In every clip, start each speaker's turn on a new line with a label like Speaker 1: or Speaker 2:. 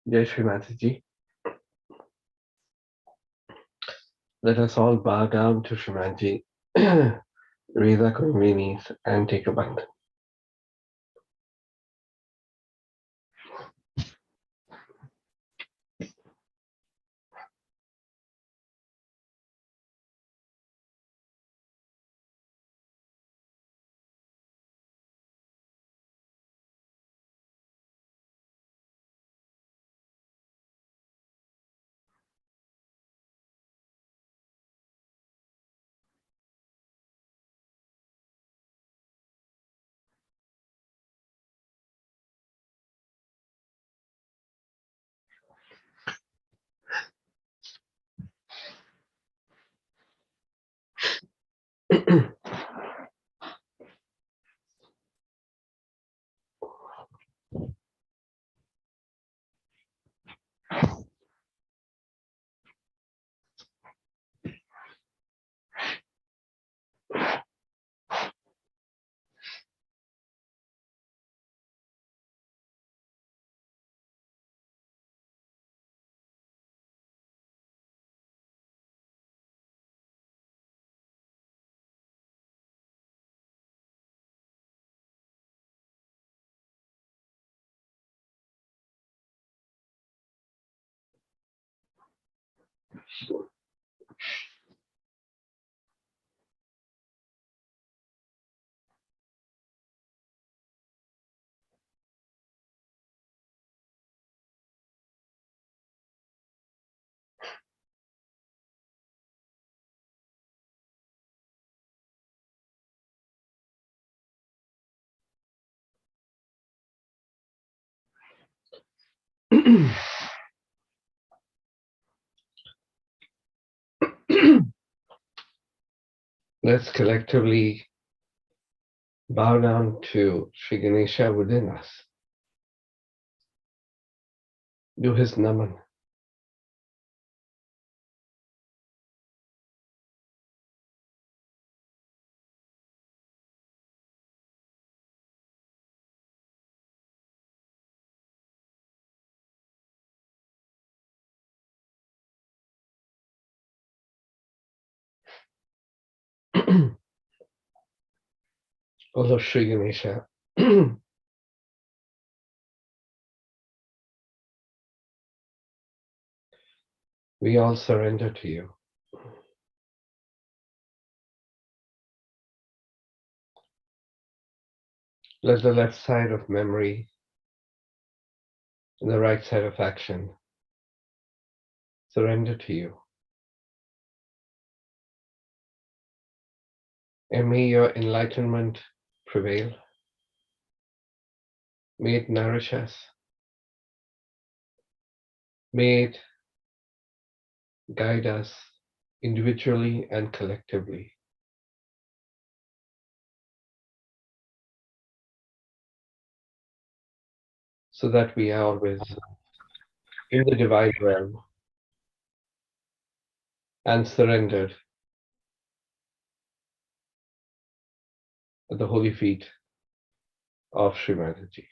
Speaker 1: Jai Shri Mataji. Let us all bow down to Shrimanji, raise our knees and take a bite. Let's collectively bow down to Sri Ganesha within us. Do his naman. Although Sri Ganesha, we all surrender to you. Let the left side of memory and the right side of action surrender to you. And may your enlightenment prevail. May it nourish us. May it guide us individually and collectively. So that we are always in the divine realm and surrendered at the holy feet of Sri Mataji.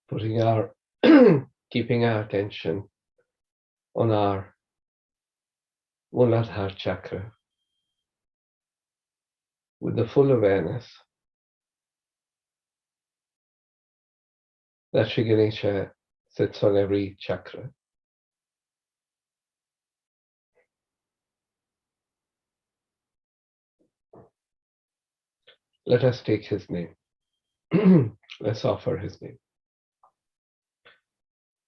Speaker 1: Putting our, keeping our attention on our Muladhara chakra with the full awareness that Sri Ganesha sits on every chakra. Let us take his name. Let's offer his name.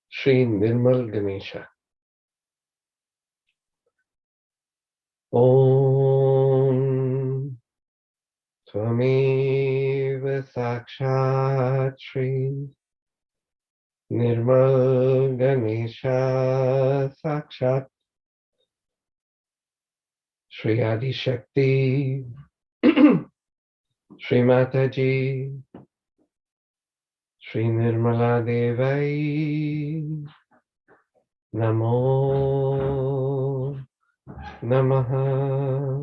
Speaker 1: Sri Nirmal Ganesha. Om Tvameva Sakshat Sri Nirmal Ganesha Sakshat Sri Adi Shakti Shri Mataji, Shri Nirmala Devai, Namo Namaha.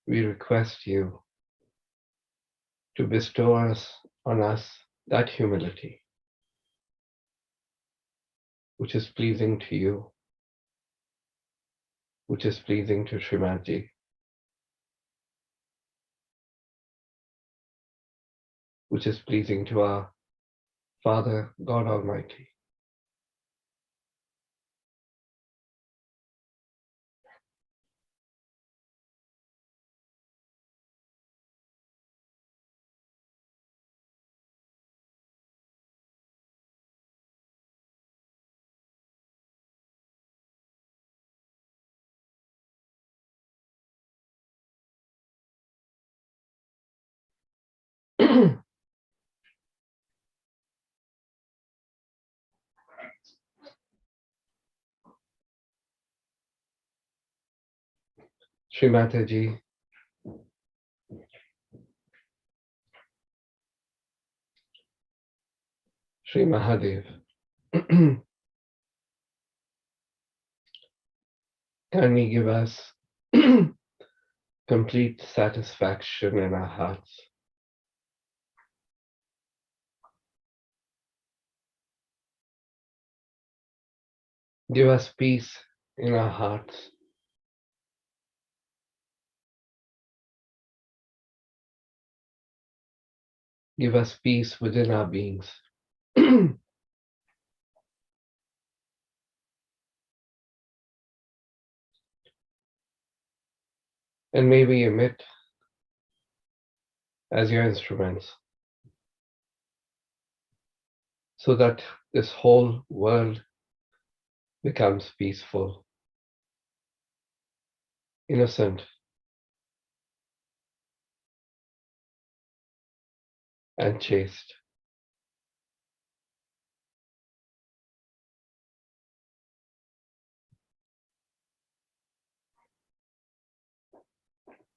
Speaker 1: We request you to bestow on us that humility which is pleasing to you, which is pleasing to Srimati, which is pleasing to our Father, God Almighty. Srimataji, Sri Mahadev, can you give us complete satisfaction in our hearts? Give us peace in our hearts. Give us peace within our beings. And may we emit as your instruments so that this whole world becomes peaceful, innocent, and chaste.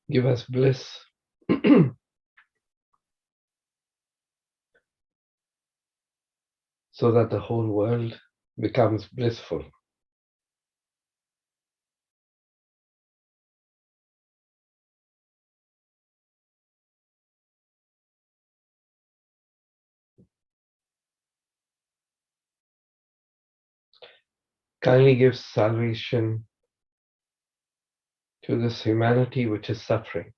Speaker 1: Give us bliss so that the whole world becomes blissful. Kindly give salvation to this humanity which is suffering.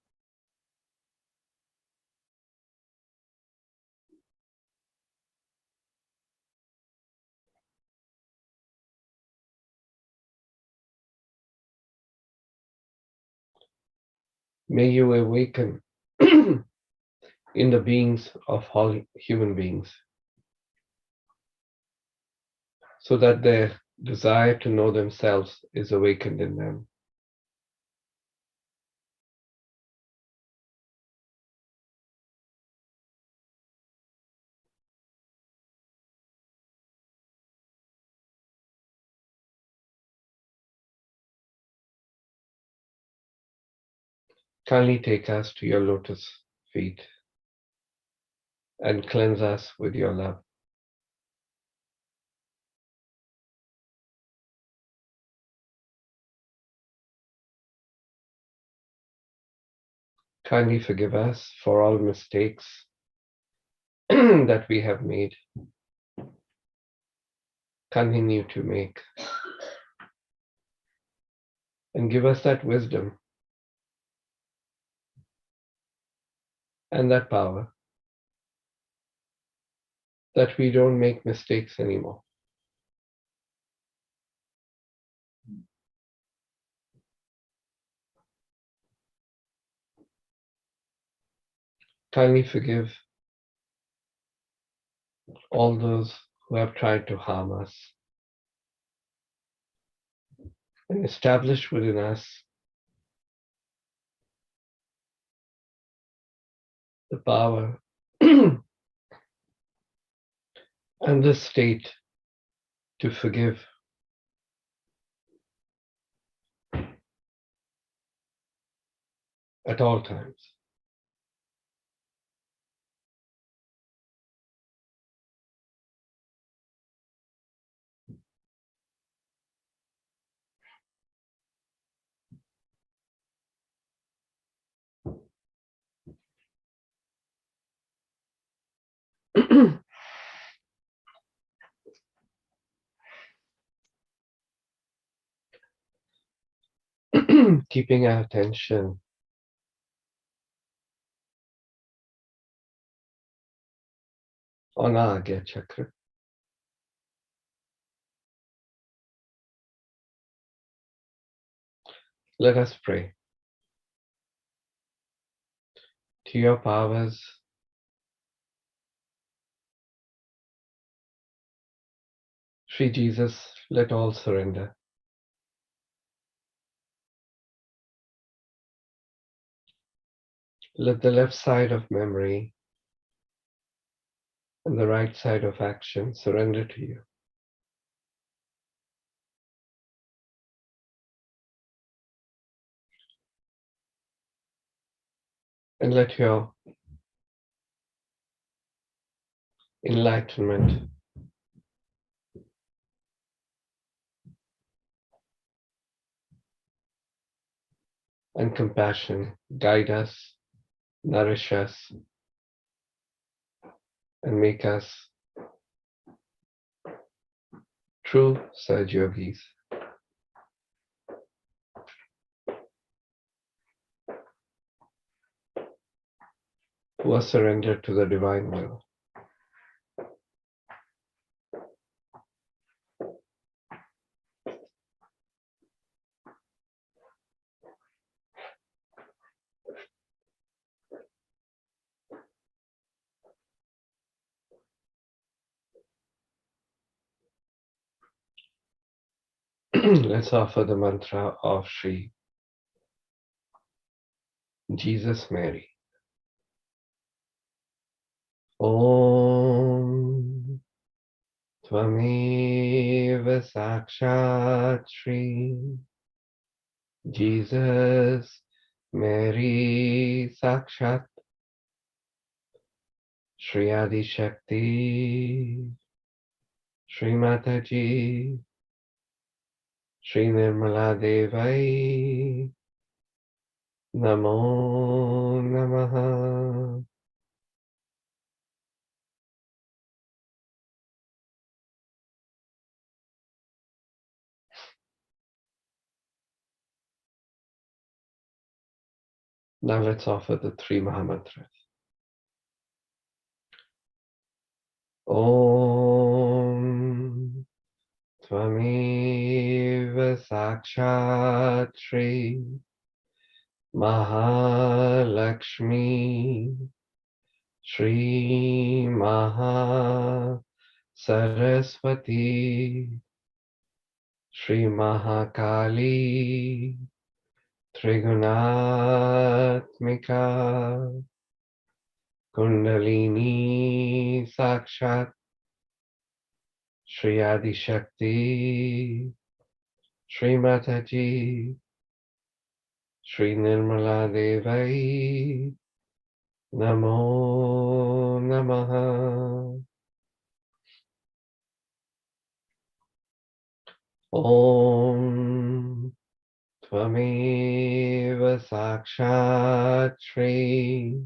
Speaker 1: May you awaken in the beings of all human beings so that their desire to know themselves is awakened in them. Kindly take us to your lotus feet and cleanse us with your love. Kindly forgive us for all mistakes that we have made, continue to make, and give us that wisdom and that power that we don't make mistakes anymore. Kindly forgive all those who have tried to harm us and establish within us the power and the state to forgive at all times. Keeping our attention on our Agya Chakra. Let us pray. To your powers, Sri Jesus, let all surrender. Let the left side of memory and the right side of action surrender to you. And let your enlightenment and compassion guide us, nourish us, and make us true Saj Yogis. Who are surrendered to the divine will. Let's offer the mantra of Sri Jesus Mary. Om Tvameva Sakshat Shri Jesus Mary Sakshat Shri Adi Shakti Shri Mataji Shri Nirmala Devai Namo Namaha. Now let's offer the three Mahamantras. Om Tvameva Sakshat Shri Mahalakshmi Shri Maha Saraswati Shri Mahakali Trigunatmika Kundalini Sakshat Shri Adi Shakti Shri Mataji Shri Nirmala Devai Namo Namaha. Om Tvameva Sakshat Shri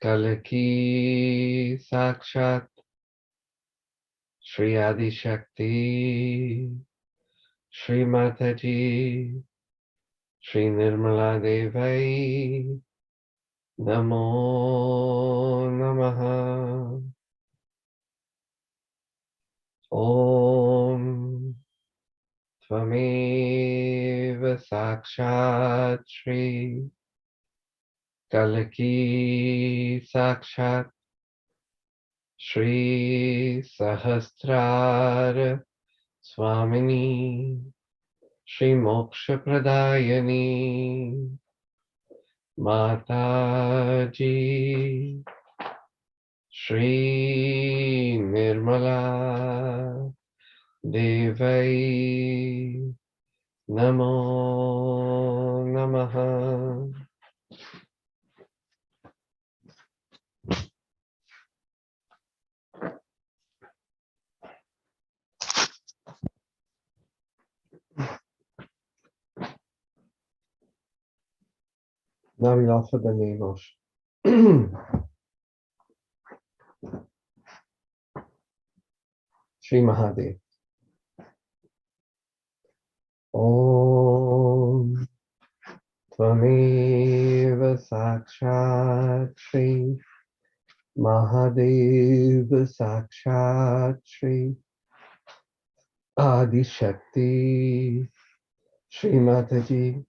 Speaker 1: Kalaki Sakshat Shri Adi Shakti Shri Mataji Shri Nirmala Devai Namo Namaha. Om Tvameva Sakshat Shri Kalaki Sakshat Shri Sahasrar Swamini Shri Moksha Pradayani Mataji Shri Nirmala Devai Namo Namaha. Now we offer the name of Shri Mahadev. Om Tvameva Sakshat Shri Mahadev Sakshat Shri Adi Shakti Shri Mataji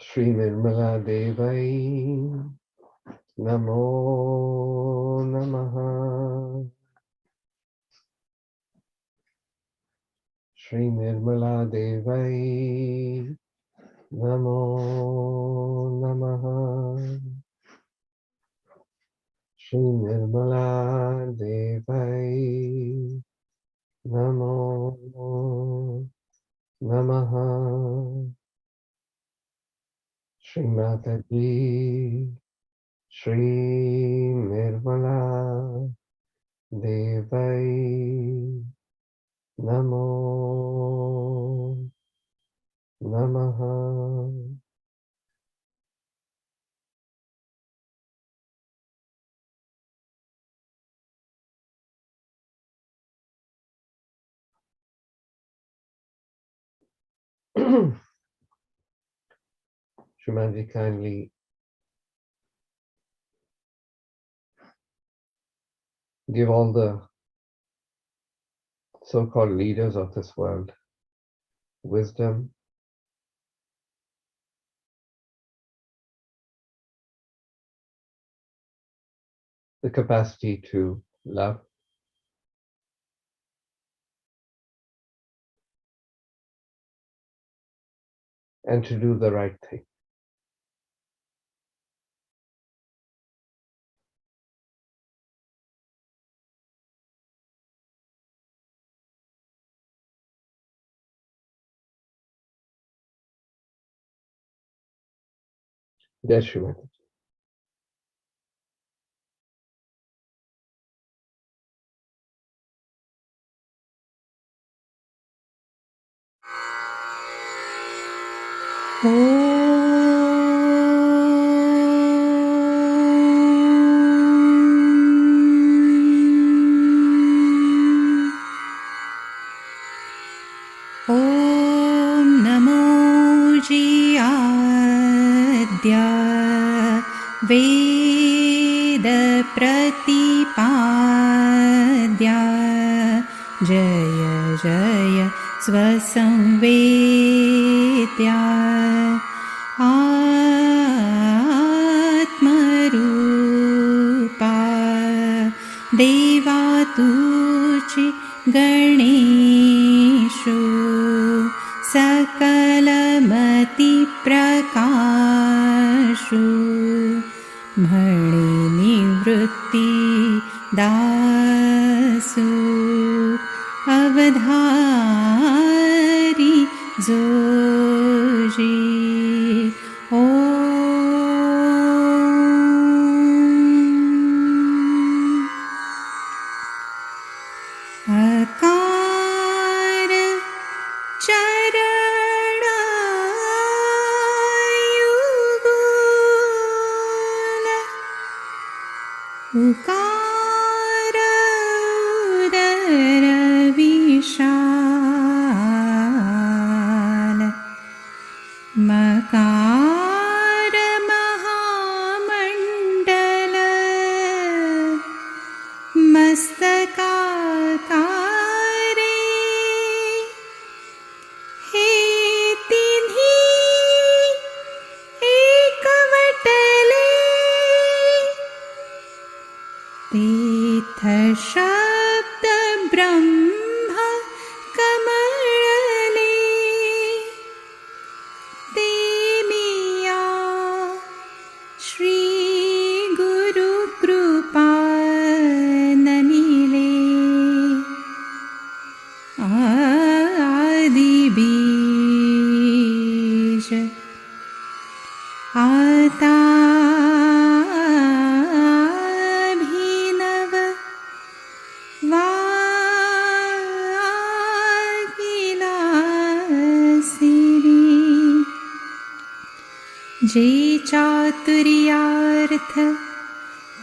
Speaker 1: Shri Nirmala Devai Namo Namaha. Shri Nirmala Devai Namo Namaha. Shri Nirmala Devai Namo Namaha. Shri Mataji Shri Nirmala Devai Namo Namaha. Shumanji, kindly give all the so-called leaders of this world wisdom, the capacity to love, and to do the right thing. Yes, Shumanji.
Speaker 2: ॐ नमो जियाद्य वेदप्रतिपाद्य जय जय स्वसंवेद्या आत्मरूपा देवा तुचि गणेषु सकलमतिप्रकाशु मणिनिवृत्ति दासु अवधारी जोजी अकार चरणायुगुल उकार उदर विशाल मकार महामण्डल मस्तकाकारे हे तिन्ही एकवट तीर्थ शब्द ब्रह्म कमळले ते मिया श्री गुरु कृपा नमिले आदि बीज आता जे चातुर्यार्थ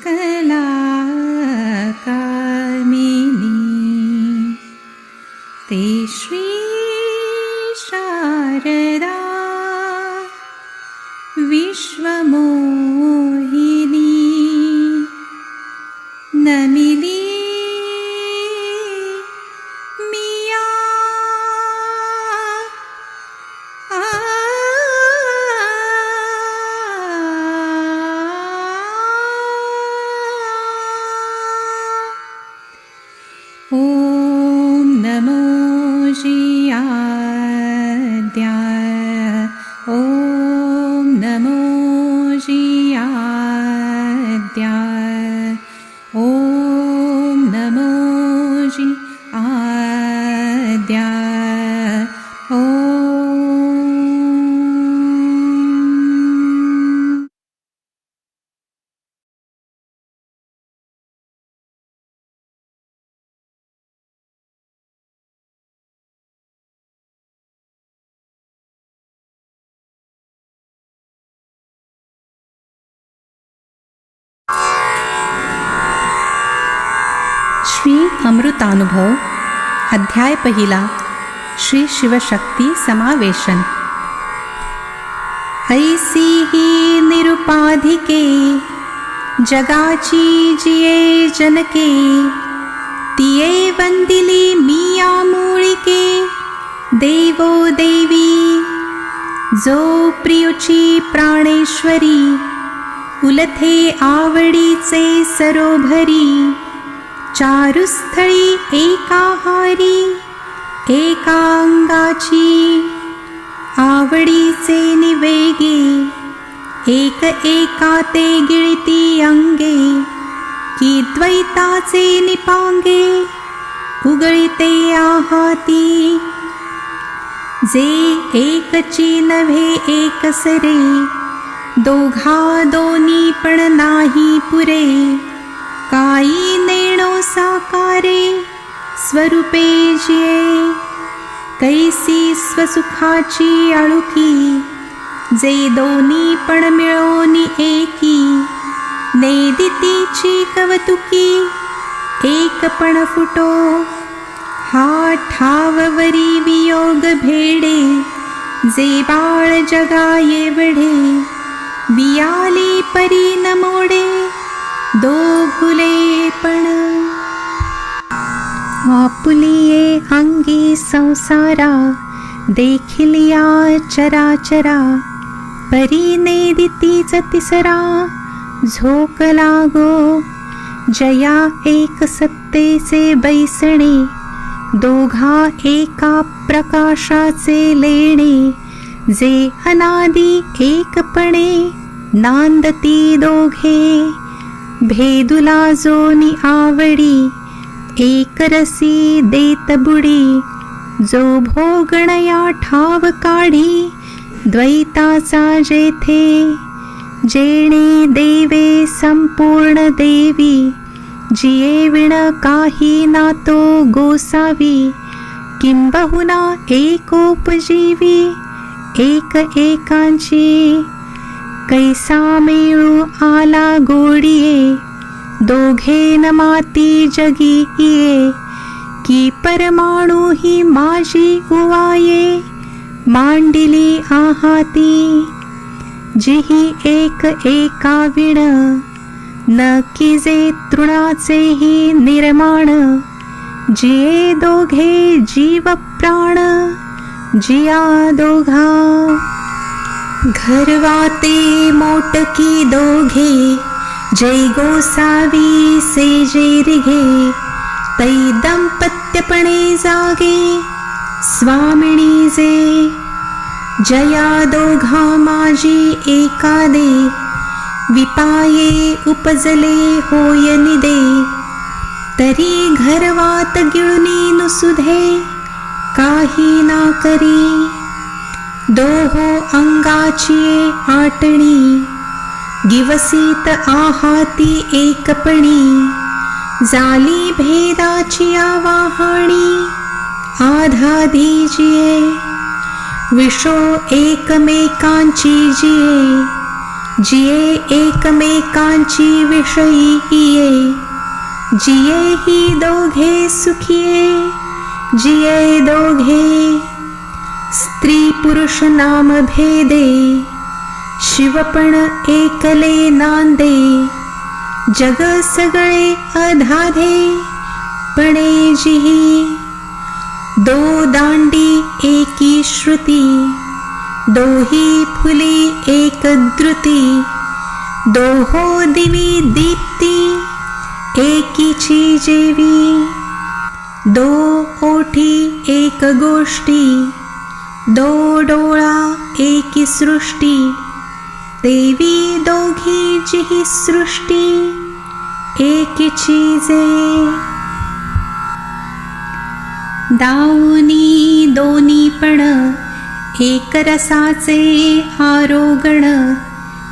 Speaker 2: कला कामिनी ते श्री शारदा विश्वमोहिनी नमिली मिया ॐ नमो जियाद्याय ॐ नमो जियाद्याय ॐ नमो जियाद्याय ॐ श्री अमृतानुभव अध्याय पहिला श्री शिवशक्ती समावेशन ऐसी ही निरुपाधिके जगाची जिये जनके तिये वंदिली मिया मूळिके देवो देवी जो प्रियुची प्राणेश्वरी उलथे आवडीचे सरोभरी चारुस्थळी एकाहारी एकांगाची आवडीचे निवेगे एक एका ते गिळती अंगे की द्वैताचे निपांगे उगळिते आहाती जे एकची नव्हे एकसरे दोघा दोन्ही पण नाही पुरे काई नेणो साकारे स्वरूपे जिये कैसी स्वसुखाची आळुकी जे दोन्ही पण मिळोनी एकी नेदितीची कवतुकी एक पण फुटो हा ठाववरी वियोग भेडे जे बाळ जगा येवढे वियाली परी न मोडे दोघुले पण आपुलिये अंगी संसारा देखिलिया चराचरा परी नेदितीच तिसरा झोक लागो जया एक सत्तेचे बैसणे दोघा एका प्रकाशाचे लेणे जे अनादि एकपणे नांदती दोघे भेदुला जोनी आवडी एकरसी देत बुडी जो भोगणया ठाव काढी द्वैताचा जेथे जेणे देवे संपूर्ण देवी जिये विण काही नातो गोसावी किंबहुना एकोपजीवी एक एकांची कैसा मेळू आला गोडिये दोघे न माती जगी ये की परमाणू ही माझी उवाये मांडिली आहाती जिही एक एका विण न किजे तृणाचेही निर्माण जिये दोघे जीव प्राण जिया दोघा घरवाते मोटकी दोघे जय गोसावी से जे रिघे तै दंपत्यपणे जागे स्वामिनी जे जया दोघा माझी एकादे विपाये उपजले होय निदे तरी घरवात गिळुनी नुसुधे काही ना करी दोहो अंगाची आटणी गिवसीत आहाती एकपणी जाली भेदाची आवाहाणी आधाधी जिये विशो एकमेकांची जिये एकमेकांची विषयी हिये जिये ही दोघे सुखिये जिये दोघे स्त्री पुरुष नाम भेदे शिवपण एकले नांदे जग सगळे अधाधे पणे जिही दो दांडी एकी श्रुती दोही फुली एक द्रुती दोहो दिवी दीप्ती एकीची जेवी दो ओठी एक गोष्टी दो डोळा एकी सृष्टी देवी दोघी जिही सृष्टी एकीची जे दाऊनी दोन्ही पण एक रसाचे आरोगण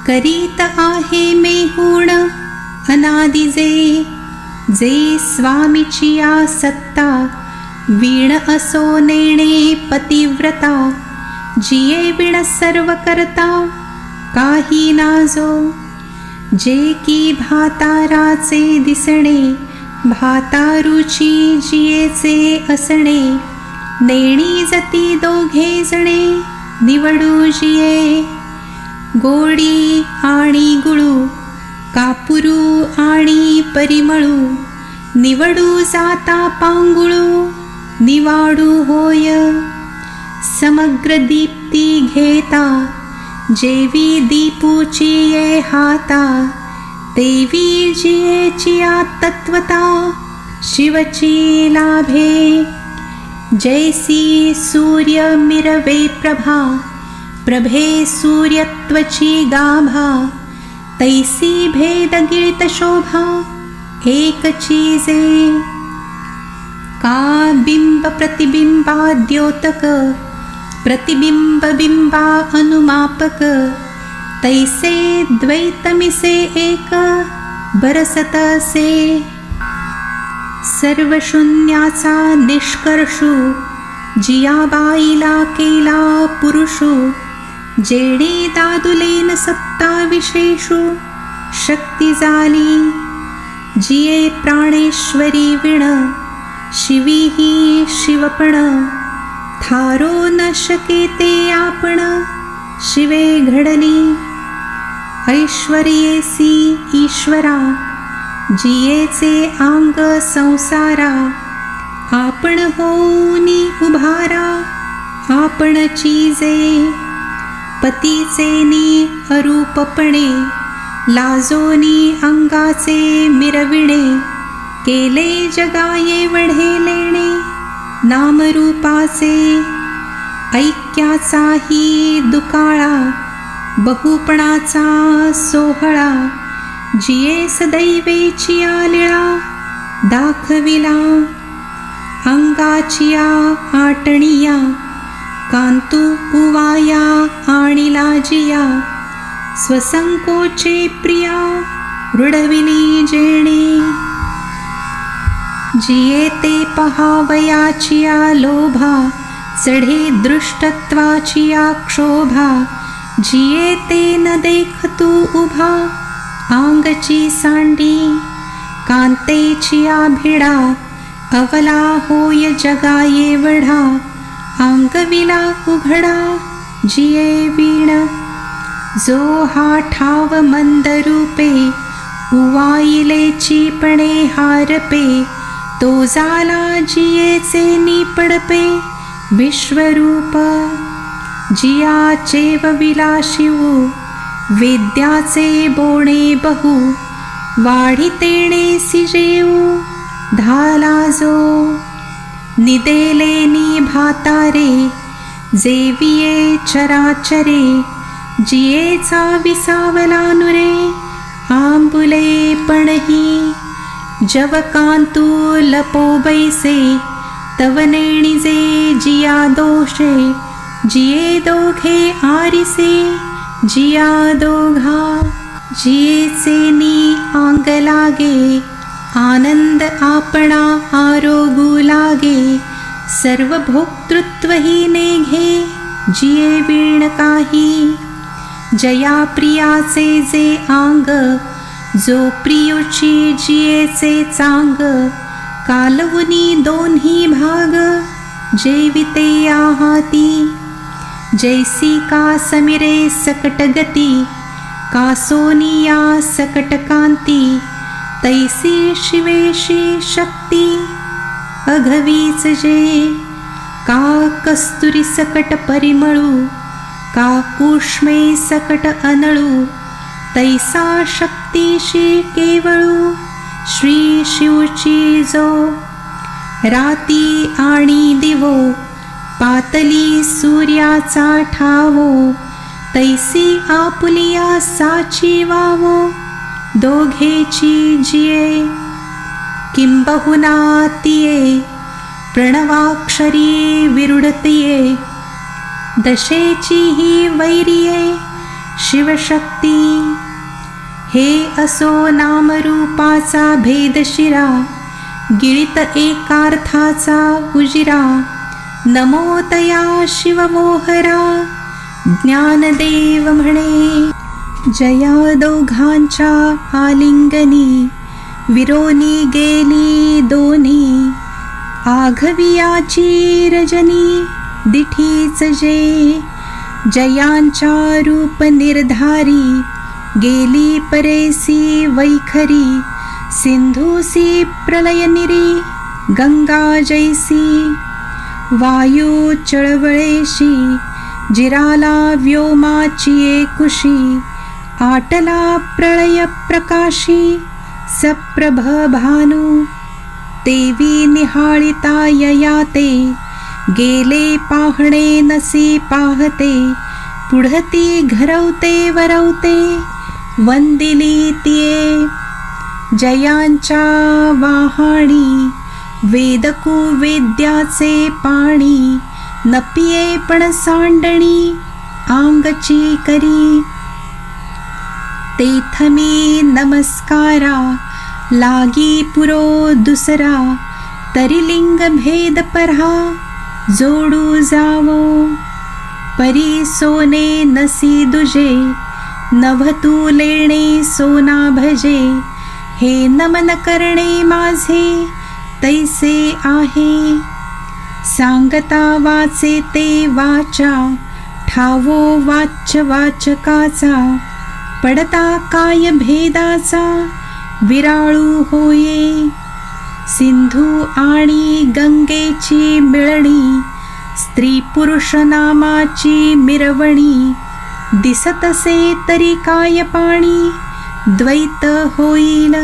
Speaker 2: करीत आहे मेहुण अनादिजे जे स्वामीची या सत्ता वीण असो नेणे पतिव्रता जिये विण सर्व करता काही नाजो जे की भाताराचे दिसणे भातारुची जियेचे असणे नेणी जती दोघे जणे निवडू जिये गोडी आणि गुळू कापुरू आणि परिमळू निवडू जाता पांगुळू निवाडू होय समग्र दीप्ती घेता जेवी दीपूची ये हाता देवी जियेची तत्वता शिवची लाभे जैसी सूर्य मिरवे प्रभा प्रभे सूर्यत्वची गाभा तैसी भेद गिळित शोभा एक चीजे का बिंब प्रतिबिंबा द्योतक प्रतिबिंब बिंबा अनुमापक तैसे द्वैतमिसे एक बरसत से सर्वशून्याचा निष्कर्षू जियाबाईला केला पुरुषू जेणे दादुलेन सत्ता विशेषू शक्ती झाली जिये प्राणेश्वरी विण शिवी ही शिवपण थारो न शके ते आपण शिवे घडली ऐश्वर्येसी ईश्वरा जियेचे अंग संसारा आपण होऊनी उभारा आपण चीजे पतीचे नी अरूपपणे लाजोनी अंगाचे मिरविणे केले जगाये वढे लेणे नामरूपाचे ऐक्याचाही दुकाळा बहुपणाचा सोहळा जिये सदैवेची लीळा दाखविला अंगाचिया आटणिया कांतू उवाया आणि लाजिया स्वसंकोचे प्रिया रुडविली जेणे जिये ते पहावयाचिया लोभा चढे दृष्टत्वाचिया क्षोभा जिये ते न देखतू उभा आंगची सांडी कांतेचिया भिडा अवला होय जगाये वढा अंगविला उघडा जिये वीण जो हा ठाव मंदरूपे उवाईलेची पणे हारपे तो झाला जियेचे निपडपे विश्वरूप जियाचे विला शिवू विद्याचे बोणे बहु वाढितेणे सिजेऊ धाला जो निदेले नि भातारे जेविये चराचरे जियेचा विसावला नुरे आंबुले पणही जव कांतू लपो बैसे तव नेणिजे जिया दोषे जिये दोघे आरिसे जिया दोघा जियेचे नी आंग लागे आनंद आपणा आरोगू लागे सर्व भोक्तृत्व ही नेघे जिये वीण काही जया प्रियाचे जे आंग जो प्रियुची जियेचे चांग कालवुनी दोन्ही भाग जेविते आहाती जैसी का समिरे सकट गती का सोनिया सकट कांती तैसी शिवेशी शक्ती अघवीच जे का कस्तुरी सकट परिमळू का कुष्मे सकट अनळू तैसा शक्तीशी केवळू श्री शिवची जो राती आणि दिवो पातली सूर्याचा ठावो तैसी आपुलिया साची वावो दोघेची जिये किंबहुना तिये प्रणवाक्षरी विरुडतिये दशेची ही वैरिये शिवशक्ती हे असो नामरूपाचा भेदशिरा गिळित एकार्थाचा उजिरा नमो तया शिवमोहरा ज्ञानदेव म्हणे जया दोघांच्या आलिंगनी विरोनी गेली दोन्ही आघवियाची रजनी दिठीच जे जयांच्या रूप निर्धारी गेली परेसी वैखरी सिंधूसी प्रलयनिरी गंगा जैसी वायू चळवळेशी जिराला व्योमाची कुशी आटला प्रलय प्रकाशी सप्रभ भानु तेवी निहाळिता ययाते गेले पाहणे नसी पाहते पुढती घरवते वरवते वंदिली तिये जयांच्या वाहाणी वेदकू वेद्याचे पाणी नपिये पण सांडणी आंगची करी तेथमी नमस्कारा लागी पुरो दुसरा तरिलिंग भेद परहा जोडू जावो परी सोने नसी दुजे नभतू लेणे सोना भजे हे नमन करणे माझे तैसे आहे सांगता वाचे ते वाचा ठावो वाच्य वाचकाचा पडता काय भेदाचा विराळू होये सिंधू आणि गंगेची मिळणी स्त्री पुरुष नामाची मिरवणी दिसतसे तरी काय पाणी द्वैत होईल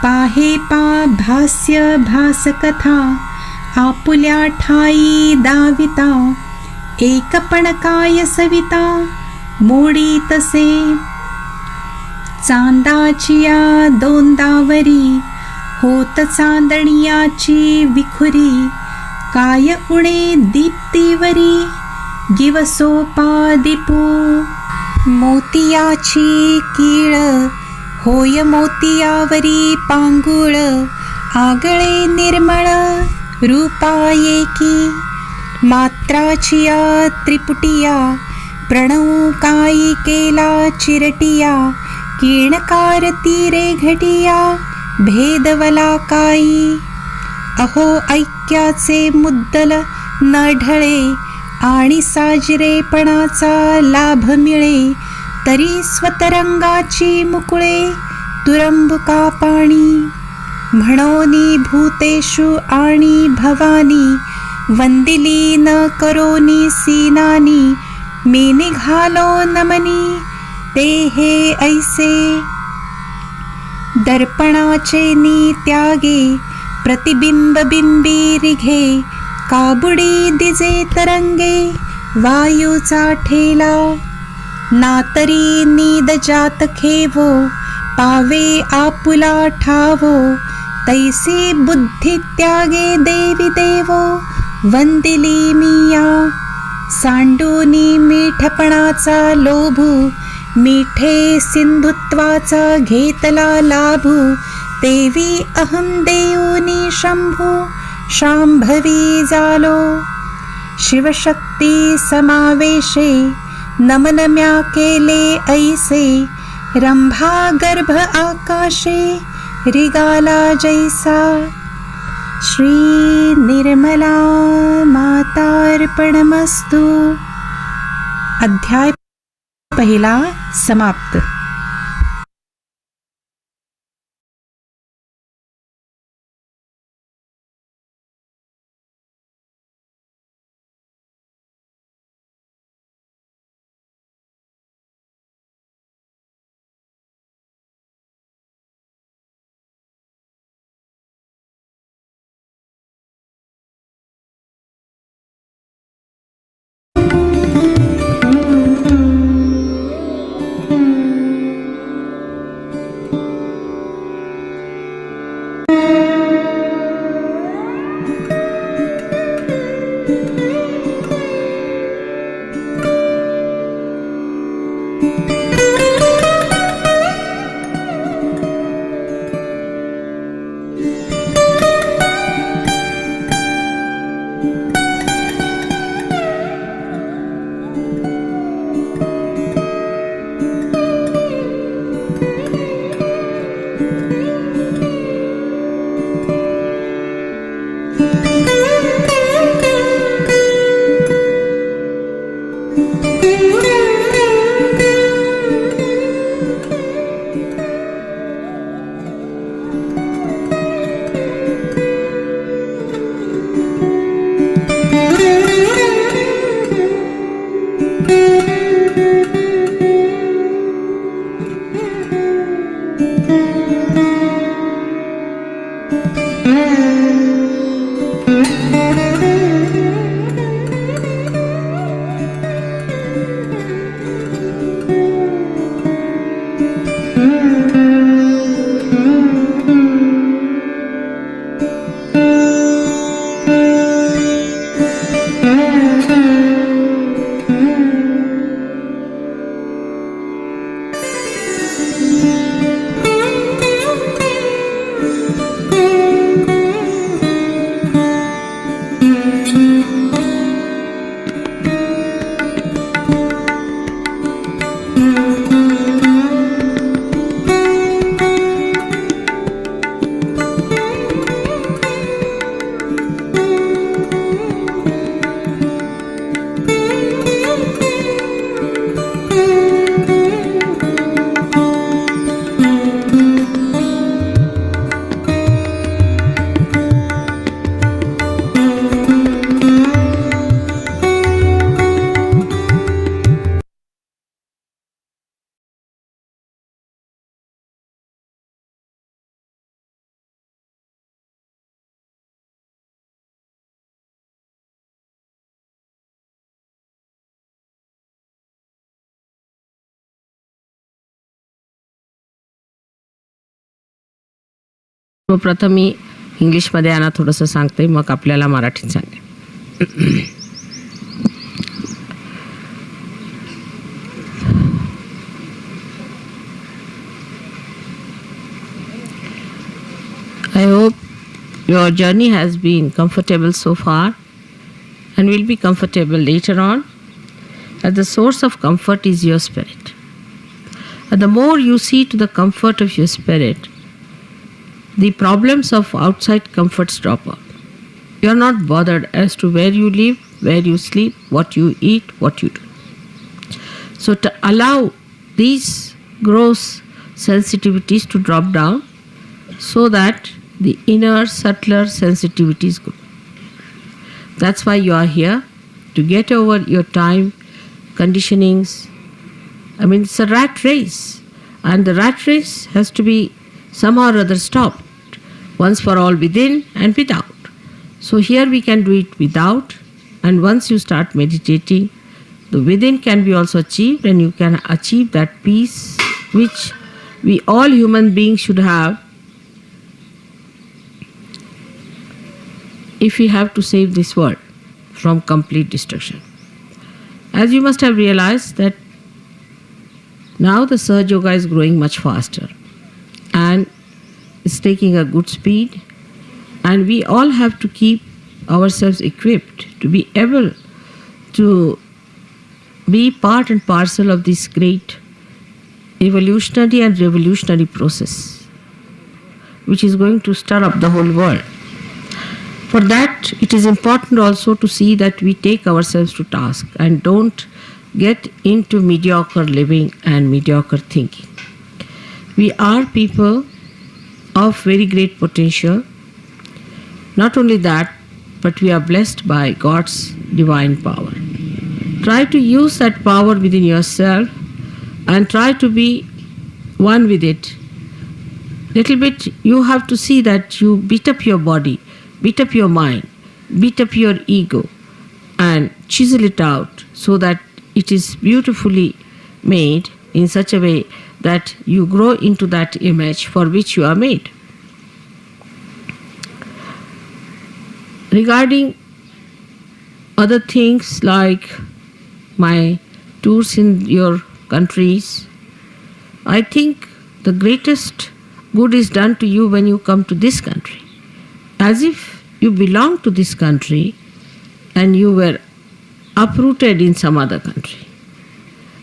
Speaker 2: पाहे पा भास्य भासकथा आपुल्या ठाई दाविता एकपण काय सविता मोडी तसे चांदाचिया दोंदावरी होत चांदणियाची विखुरी काय उणे दीप्तीवरी गिवसोपा दिपू मोतियाची कीळ होय मोतियावरी पांगुळ आगळे निर्मळ रूपायेकी मात्राचिया त्रिपुटिया प्रणव काई केला चिरटिया किणकार तीरे घटिया भेदवला काई अहो ऐक्याचे मुद्दल न ढळे आणि साजरेपणाचा लाभ मिळे तरी स्वतरंगाची मुकुळे तुरंबुका पाणी म्हणोनी भूतेषु आणि भवानी वंदिली न करोनी सीनानी मी निघालो नमनी ते हे ऐसे दर्पणाचे त्यागे प्रतिबिंब बिंबी रिघे काबुडी दिजे तरंगे वायूचा ठेला नातरी नीद जात खेवो पावे आपुला ठावो तैसी बुद्धी त्यागे देवी देवो वंदिली मिया सांडूनी मीठपणाचा लोभू मिठे सिंधुत्वाचा घेतला लाभू देवी अहम देऊनी शंभू शांभवी झालो शिवशक्ती समावेशे नमन म्या केले ऐसे रंभा गर्भ आकाशे रिगाला जैसा श्री निर्मला मातार्पणमस्तु. अध्याय पहिला समाप्त.
Speaker 3: प्रथम मी इंग्लिशमध्ये यांना थोडंसं सांगते, मग आपल्याला मराठीत सांगते. I hope your journey has been comfortable so far and will be comfortable later on, as the source of comfort is your spirit. And the more you see to the comfort of your spirit, the problems of outside comforts drop out. You are not bothered as to where you live, where you sleep, what you eat, what you do. So to allow these gross sensitivities to drop down so that the inner subtler sensitivities grow. That's why you are here, to get over your time conditionings. I mean, it's a rat race, and the rat race has to be somehow or other stopped, once for all within and without. So here we can do it without, and once you start meditating, the within can be also achieved, and you can achieve that peace which we all human beings should have if we have to save this world from complete destruction. As you must have realized that now the Sahaja Yoga is growing much faster and it's taking a good speed, and we all have to keep ourselves equipped to be able to be part and parcel of this great evolutionary and revolutionary process which is going to stir up the whole world. For that, it is important also to see that we take ourselves to task and don't get into mediocre living and mediocre thinking. We are people of very great potential. Not only that, but we are blessed by God's divine power. Try to use that power within yourself and try to be one with it. Little bit you have to see that you beat up your body, beat up your mind, beat up your ego and chisel it out so that it is beautifully made in such a way that you grow into that image for which you are made. Regarding other things like my tours in your countries, I think the greatest good is done to you when you come to this country. As if you belong to this country and you were uprooted in some other country.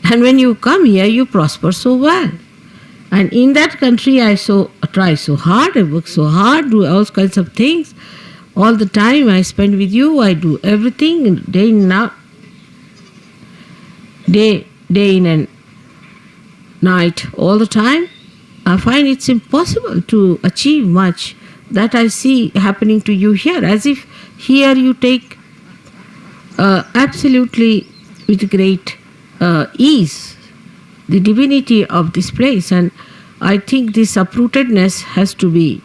Speaker 3: And when you come here, you prosper so well. And in that country, I try so hard, I work so hard, do all kinds of things. All the time I spend with you, I do everything day in and night, all the time. I find it's impossible to achieve much that I see happening to you here, as if here you take absolutely with great ease the divinity of this place, and I think this uprootedness has to be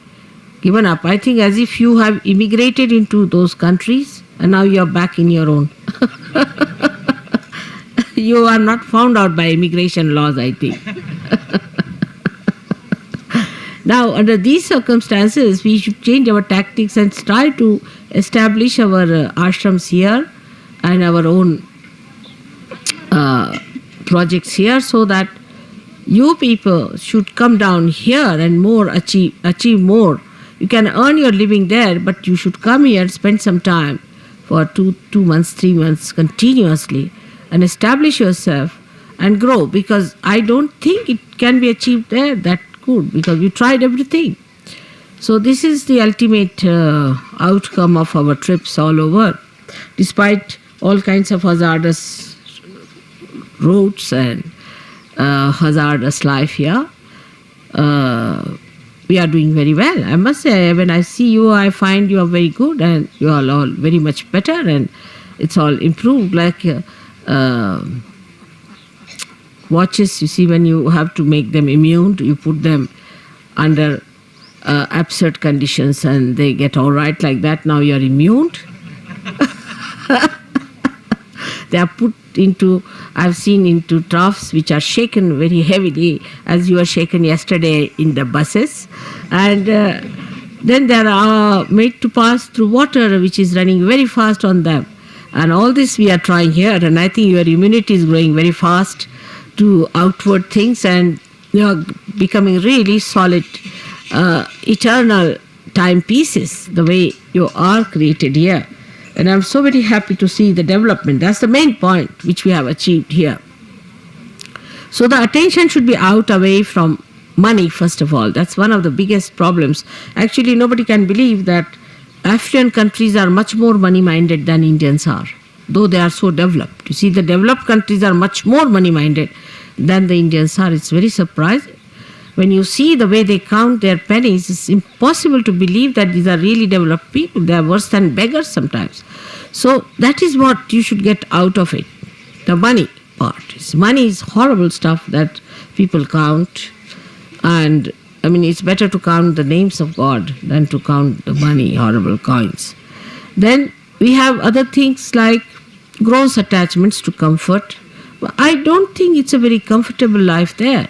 Speaker 3: given up. I think as if you have immigrated into those countries and now you are back in your own. You are not found out by immigration laws, I think. Now, under these circumstances, we should change our tactics and try to establish our ashrams here and our own projects here, so that you people should come down here and more achieve more. You can earn your living there, but you should come here, spend some time for 2 months, 3 months continuously and establish yourself and grow, because I don't think it can be achieved there that good, because we tried everything. So this is the ultimate outcome of our trips all over. Despite all kinds of hazardous roads and hazardous life here, we are doing very well. I must say, when I see you, I find you are very good and you are all very much better, and it's all improved. Like watches, you see, when you have to make them immune, you put them under absurd conditions and they get all right like that. Now you are immune. They are put into, I've seen into troughs which are shaken very heavily, as you were shaken yesterday in the buses, and then they are made to pass through water which is running very fast on them. And all this we are trying here, and I think your immunity is growing very fast to outward things, and you are becoming really solid, eternal timepieces, the way you are created here. And I'm so very happy to see the development. That's the main point which we have achieved here. So the attention should be out away from money, first of all. That's one of the biggest problems. Actually, nobody can believe that African countries are much more money-minded than Indians are, though they are so developed. You see, the developed countries are much more money-minded than the Indians are. It's very surprising. When you see the way they count their pennies, it's impossible to believe that these are really developed people. They are worse than beggars sometimes. So that is what you should get out of it, the money part. Money is horrible stuff that people count, and I mean, it's better to count the names of God than to count the money, horrible coins. Then we have other things like gross attachments to comfort. I don't think it's a very comfortable life there,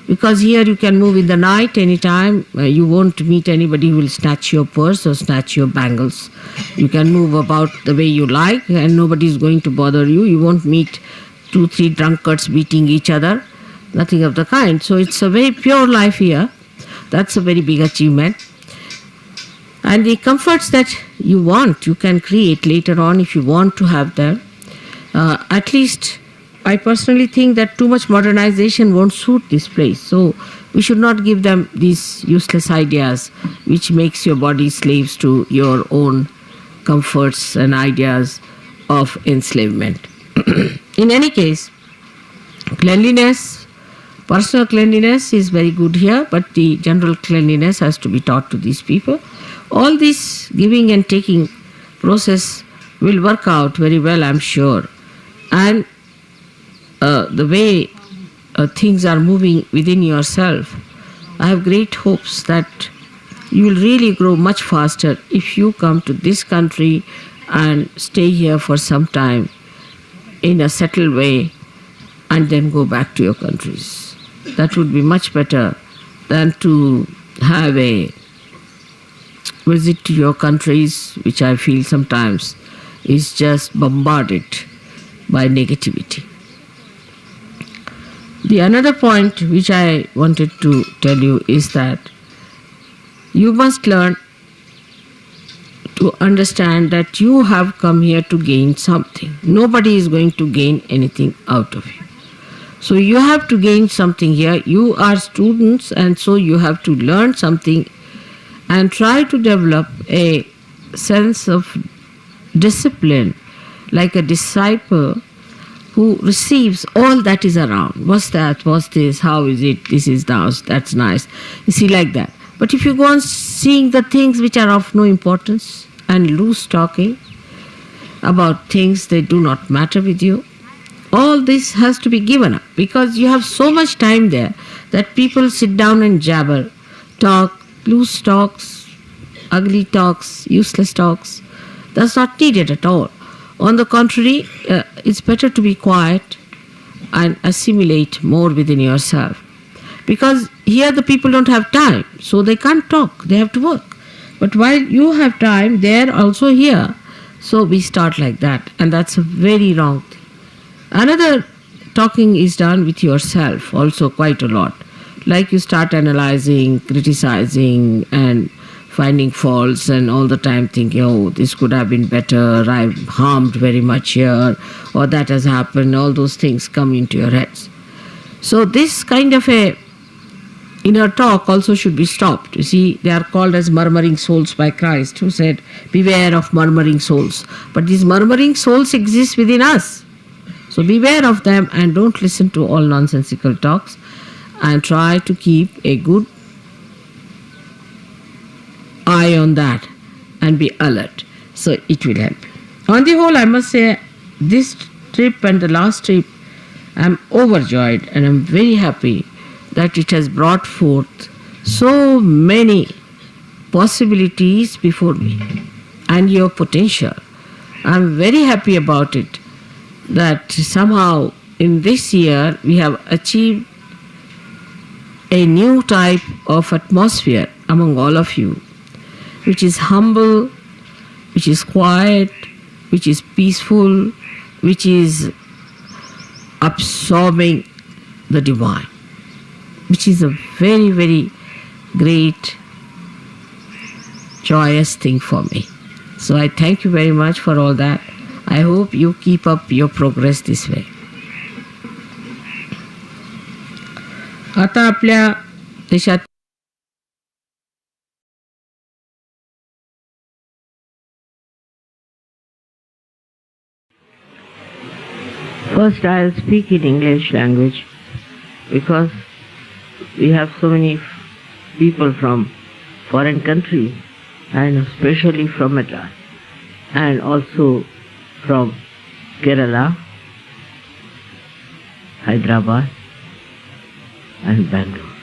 Speaker 3: because here you can move in the night anytime. You won't meet anybody who will snatch your purse or snatch your bangles. You can move about the way you like and nobody is going to bother you. You won't meet 2-3 drunkards beating each other. Nothing of the kind. So it's a very pure life here. That's a very big achievement. And the comforts that you want, you can create later on if you want to have them. At least I personally think that too much modernization won't suit this place. So we should not give them these useless ideas which makes your body slaves to your own comforts and ideas of enslavement. In any case, cleanliness, personal cleanliness is very good here, but the general cleanliness has to be taught to these people. All this giving and taking process will work out very well, I'm sure. And the way things are moving within yourself, I have great hopes that you will really grow much faster if you come to this country and stay here for some time in a settled way and then go back to your countries. That would be much better than to have a visit to your countries, which I feel sometimes is just bombarded by negativity. The another point which I wanted to tell you is that you must learn to understand that you have come here to gain something. Nobody is going to gain anything out of you. So you have to gain something here. You are students, and so you have to learn something and try to develop a sense of discipline, like a disciple who receives all that is around. What's that? What's this? How is it? This is that's nice. You see, like that. But if you go on seeing the things which are of no importance and loose talking about things that do not matter with you, all this has to be given up, because you have so much time there that people sit down and jabber, talk, loose talks, ugly talks, useless talks. That's not needed at all. On the contrary, it's better to be quiet and assimilate more within yourself. Because here the people don't have time, so they can't talk, they have to work. But while you have time, they're also here. So we start like that, and that's a very wrong thing. Another talking is done with yourself also quite a lot. Like you start analyzing, criticizing, and finding faults, and all the time thinking, oh, this could have been better, I've harmed very much here, or that has happened. All those things come into your heads. So this kind of a inner talk also should be stopped. You see, they are called as murmuring souls by Christ, who said, beware of murmuring souls. But these murmuring souls exist within us. So beware of them and don't listen to all nonsensical talks, and try to keep a good eye on that and be alert. So it will help. On the whole, I must say, this trip and the last trip, I'm overjoyed and I'm very happy that it has brought forth so many possibilities before me and your potential. I'm very happy about it, that somehow in this year we have achieved a new type of atmosphere among all of you, which is humble, which is quiet, which is peaceful, which is absorbing the divine, which is a very, very great, joyous thing for me. So I thank you very much for all that. I hope you keep up your progress this way. आता आपल्या देशात first I'll speak in English language, because we have so many people from foreign countries, and especially from Madras, and also from Kerala, Hyderabad and Bangalore.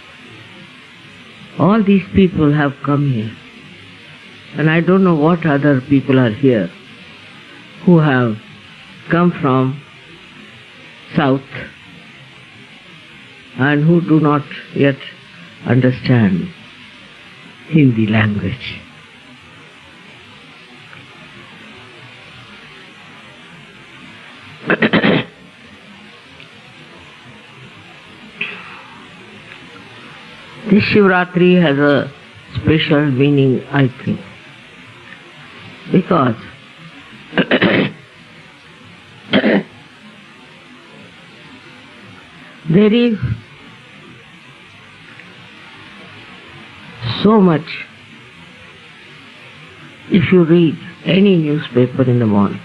Speaker 3: All these people have come here. And I don't know what other people are here who have come from south and who do not yet understand Hindi language. This Shivratri has a special meaning, I think, because there is so much. If you read any newspaper in the morning,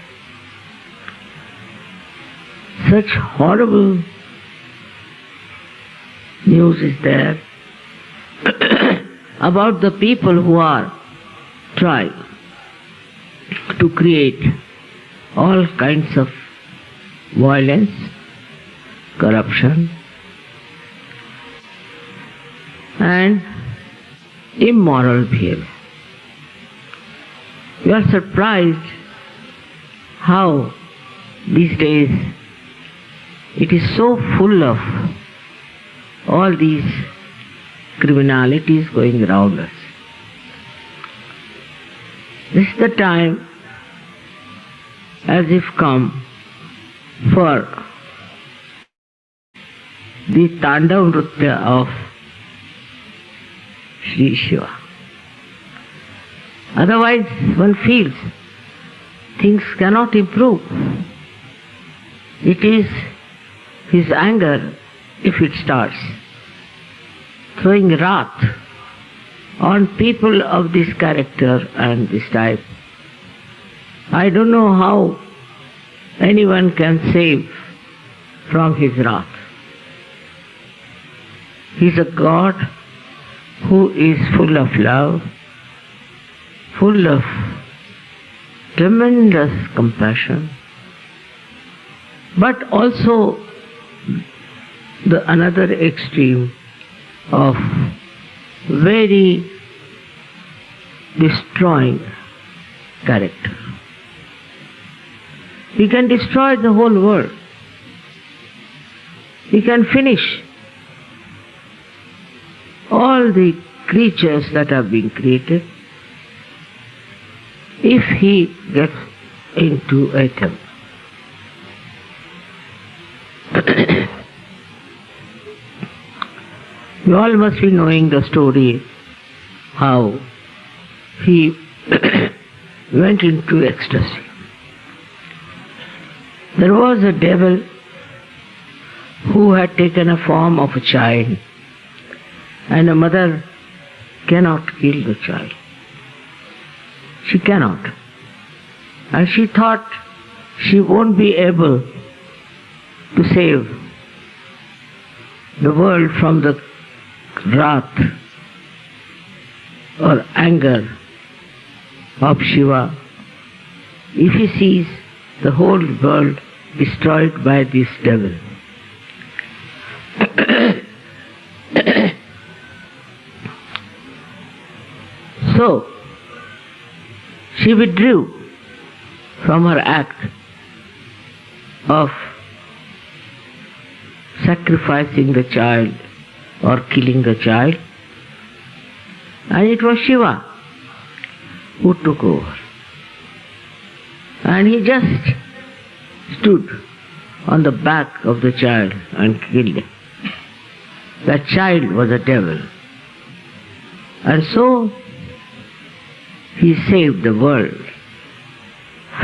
Speaker 3: such horrible news is there about the people who are trying to create all kinds of violence, corruption, and immoral behavior. You are surprised how these days it is so full of all these criminalities going around us. This is the time as if come for the Tandav Nritya of Sri Shiva. Otherwise one feels things cannot improve. It is his anger if it starts throwing wrath on people of this character and this type. I don't know how anyone can save from his wrath. He is a God who is full of love, full of tremendous compassion, but also the another extreme of very destroying character. He can destroy the whole world. He can finish all the creatures that have been created if he gets into a temple. You all must be knowing the story how he went into ecstasy. There was a devil who had taken a form of a child, and a mother cannot kill the child. She cannot. And she thought she won't be able to save the world from the wrath or anger of Shiva if he sees the whole world destroyed by this devil. So, she withdrew from her act of sacrificing the child or killing the child, and it was Shiva who took over. And he just stood on the back of the child and killed him. That child was a devil. And so he saved the world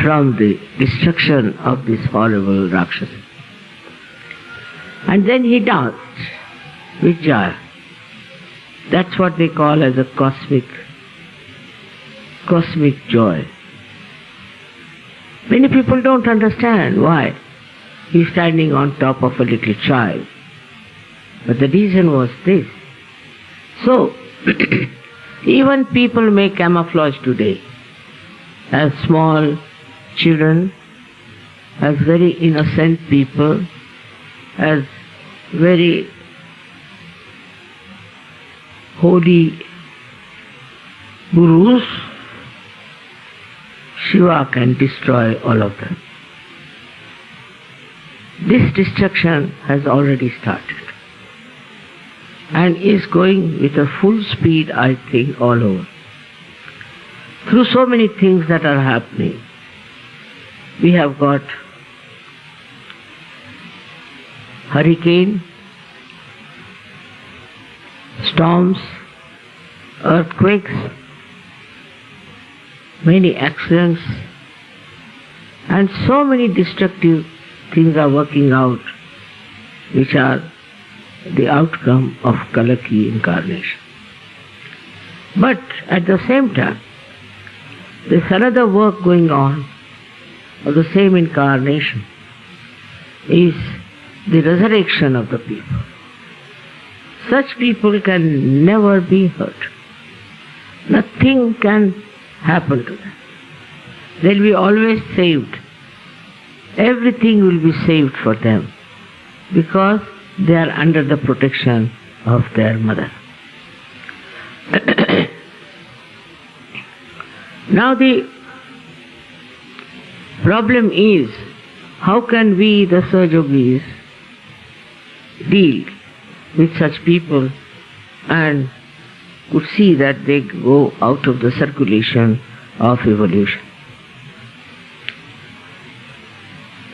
Speaker 3: from the destruction of this horrible Rakshasa. And then he danced with joy. That's what they call as a cosmic joy. Many people don't understand why he's standing on top of a little child. But the reason was this. So, even people make camouflage today as small children, as very innocent people, as very
Speaker 4: holy gurus, Shiva can destroy all of them. This destruction has already started and is going with a full speed, I think, all over. Through so many things that are happening, we have got hurricane, storms, earthquakes, many accidents, and so many destructive things are working out, which are the outcome of Kalaki incarnation. But at the same time, there's another work going on of the same incarnation, is the resurrection of the people. Such people can never be hurt. Nothing can happen to them. They'll be always saved. Everything will be saved for them because they are under the protection of their mother. Now the problem is, how can we, the Sahajogis, deal with such people and could see that they go out of the circulation of evolution?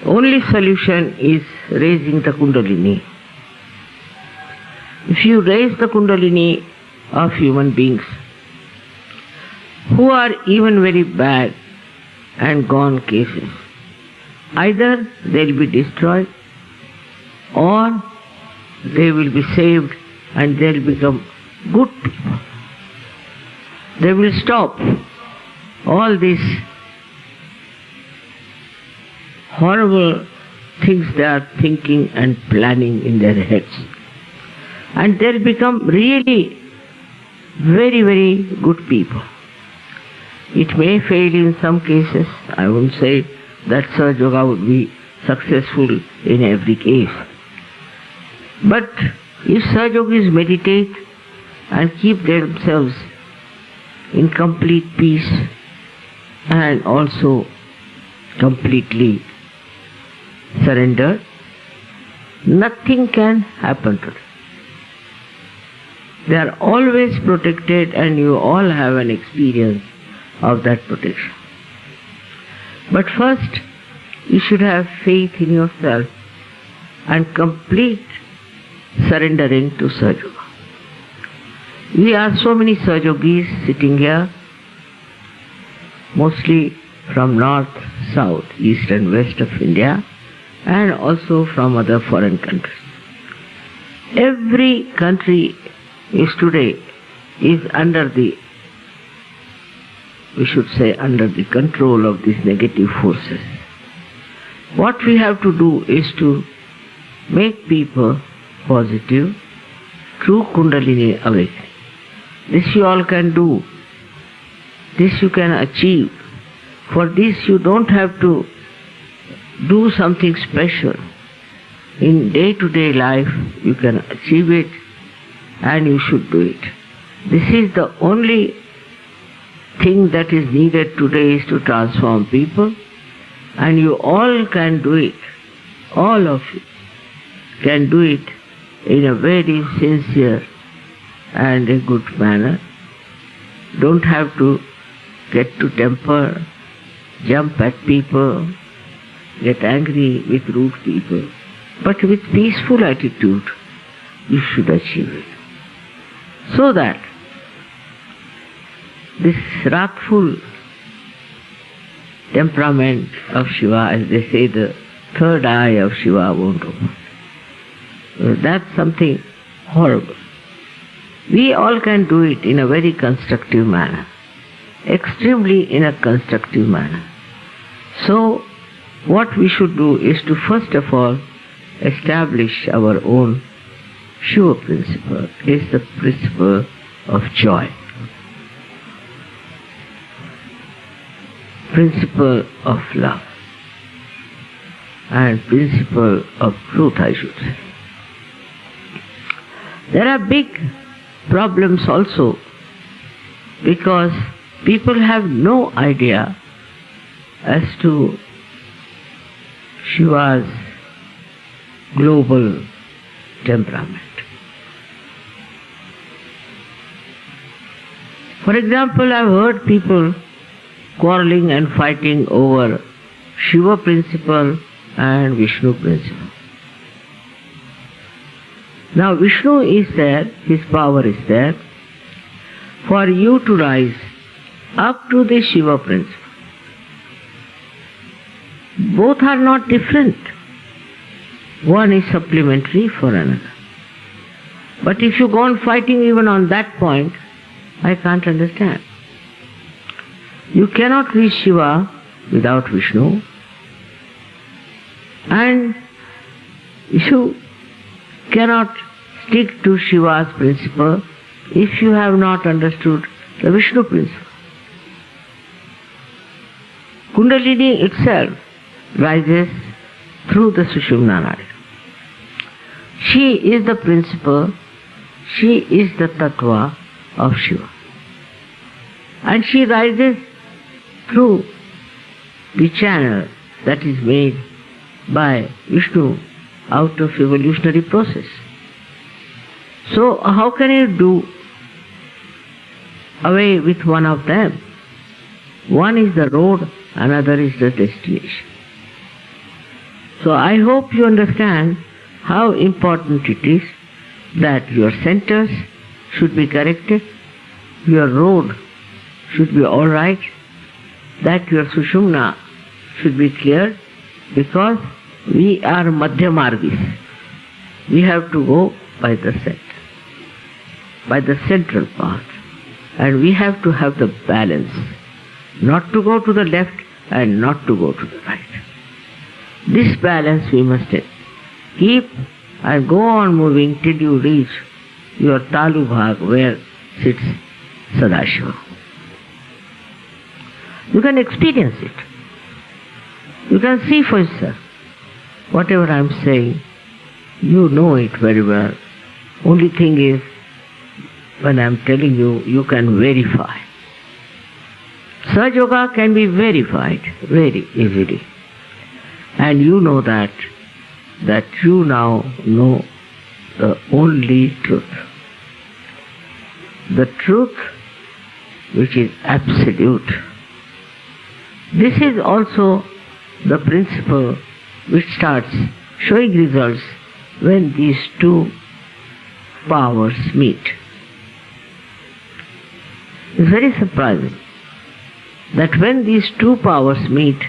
Speaker 4: Only solution is raising the Kundalini. If you raise the Kundalini of human beings who are even very bad and gone cases, either they'll be destroyed or they will be saved and they'll become good people. They will stop all these horrible things they are thinking and planning in their heads. And they'll become really very, very good people. It may fail in some cases. I won't say that Sahaja Yoga would be successful in every case. But if Sahaja Yogis meditate and keep themselves in complete peace and also completely surrendered, nothing can happen to them. They are always protected and you all have an experience of that protection. But first, you should have faith in yourself and complete surrendering to Sahaja Yoga. We are so many Sahaja Yogis sitting here, mostly from north, south, east and west of India, and also from other foreign countries. Every country is today under the, we should say, under the control of these negative forces. What we have to do is to make people positive through Kundalini awakening. This you all can do. This you can achieve. For this you don't have to do something special. In day-to-day life you can achieve it and you should do it. This is the only thing that is needed today, is to transform people, and you all can do it. All of you can do it in a very sincere and a good manner. Don't have to get to temper, jump at people, get angry with rude people, but with peaceful attitude you should achieve it. So that this wrathful temperament of Shiva, as they say, the third eye of Shiva won't open. That's something horrible. We all can do it in a very constructive manner, extremely in a constructive manner. So what we should do is to first of all establish our own Shiva principle, is the principle of joy, principle of love, and principle of truth, I should say. There are big problems also, because people have no idea as to Shiva's global temperament. For example, I've heard people quarreling and fighting over Shiva principle and Vishnu principle. Now Vishnu is there, his power is there, for you to rise up to the Shiva principle. Both are not different. One is supplementary for another. But if you go on fighting even on that point, I can't understand. You cannot reach Shiva without Vishnu, and you cannot stick to Shiva's principle if you have not understood the Vishnu principle. Kundalini itself rises through the Sushumna Nadi. She is the principle, she is the tattva of Shiva. And she rises through the channel that is made by Vishnu out of evolutionary process. So how can you do away with one of them? One is the road, another is the destination. So I hope you understand how important it is that your centers should be corrected, your road should be all right, that your Sushumna should be cleared, because we are Madhyamargis. We have to go by the center, by the central path, and we have to have the balance, not to go to the left and not to go to the right. This balance we must keep and go on moving till you reach your Talu Bhag where sits Sadashiva. You can experience it. You can see for yourself. Whatever I am saying, you know it very well. Only thing is, when I am telling you, you can verify. Sahaja Yoga can be verified very easily. And you know that you now know the only truth. The truth which is absolute. This is also the principle which starts showing results when these two powers meet. It's very surprising that when these two powers meet,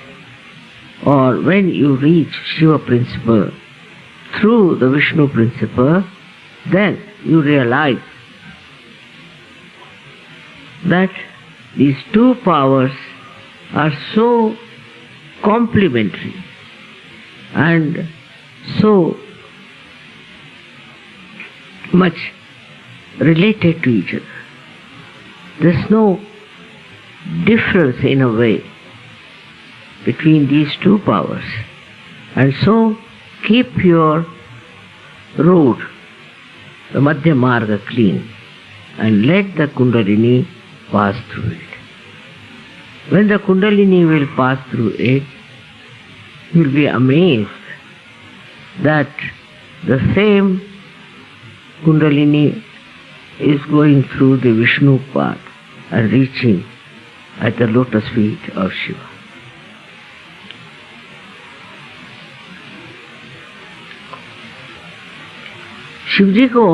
Speaker 4: or when you reach Shiva principle through the Vishnu principle, then you realize that these two powers are so complementary and so much related to each other. There's no difference in a way between these two powers. And so keep your road, the Madhya Marga, clean and let the Kundalini pass through it. When the Kundalini will pass through it, you will be amazed that the same Kundalini is going through the Vishnu path and reaching at the lotus feet of Shiva. Shiv जी को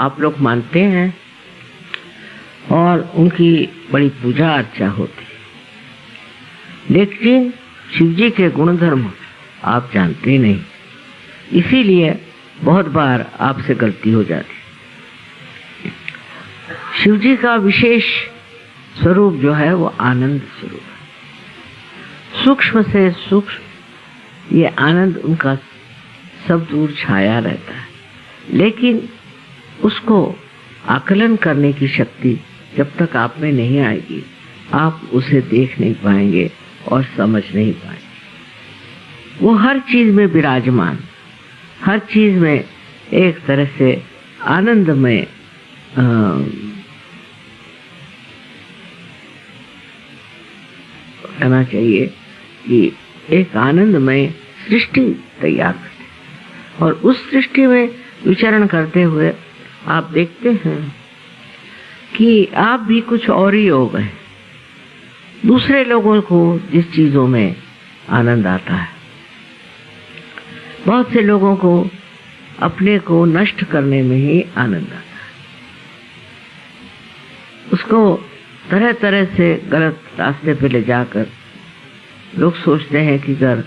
Speaker 4: आप लोग मानते हैं और उनकी बड़ी पूजा अर्चा होती है, लेकिन शिव जी के गुणधर्म आप जानते नहीं, इसीलिए बहुत बार आपसे गलती हो जाती। शिव जी का विशेष स्वरूप जो है वो आनंद स्वरूप है। सूक्ष्म से सूक्ष्म ये आनंद उनका सब दूर छाया रहता है, लेकिन उसको आकलन करने की शक्ति जब तक आप में नहीं आएगी, आप उसे देख नहीं पाएंगे और समझ नहीं पाएंगे। वो हर चीज में विराजमान, हर चीज में एक तरह से आनंदमय कहना चाहिए कि एक आनंदमय सृष्टि तैयार करते, और उस सृष्टि में विचरण करते हुए आप देखते हैं कि आप भी कुछ और ही हो गए। दूसरे लोगों को जिस चीजों में आनंद आता है, बहुत से लोगों को अपने को नष्ट करने में ही आनंद आता है। उसको तरह तरह से गलत रास्ते पे ले जाकर लोग सोचते हैं कि अगर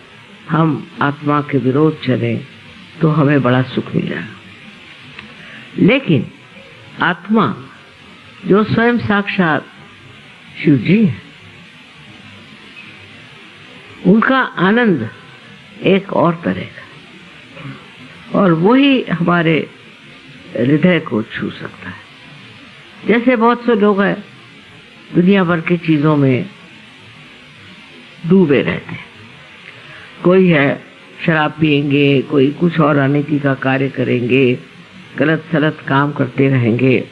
Speaker 4: हम आत्मा के विरोध चलें तो हमें बड़ा सुख मिलेगा। लेकिन आत्मा जो स्वयं साक्षात शिव जी है, उनका आनंद एक और तरह का, और वही हमारे हृदय को छू सकता है। जैसे बहुत से लोग हैं दुनिया भर की चीजों में डूबे रहते हैं। कोई है शराब पिएंगे, कोई कुछ और अनिति का कार्य करेंगे, गलत सलत काम करते रहेंगे,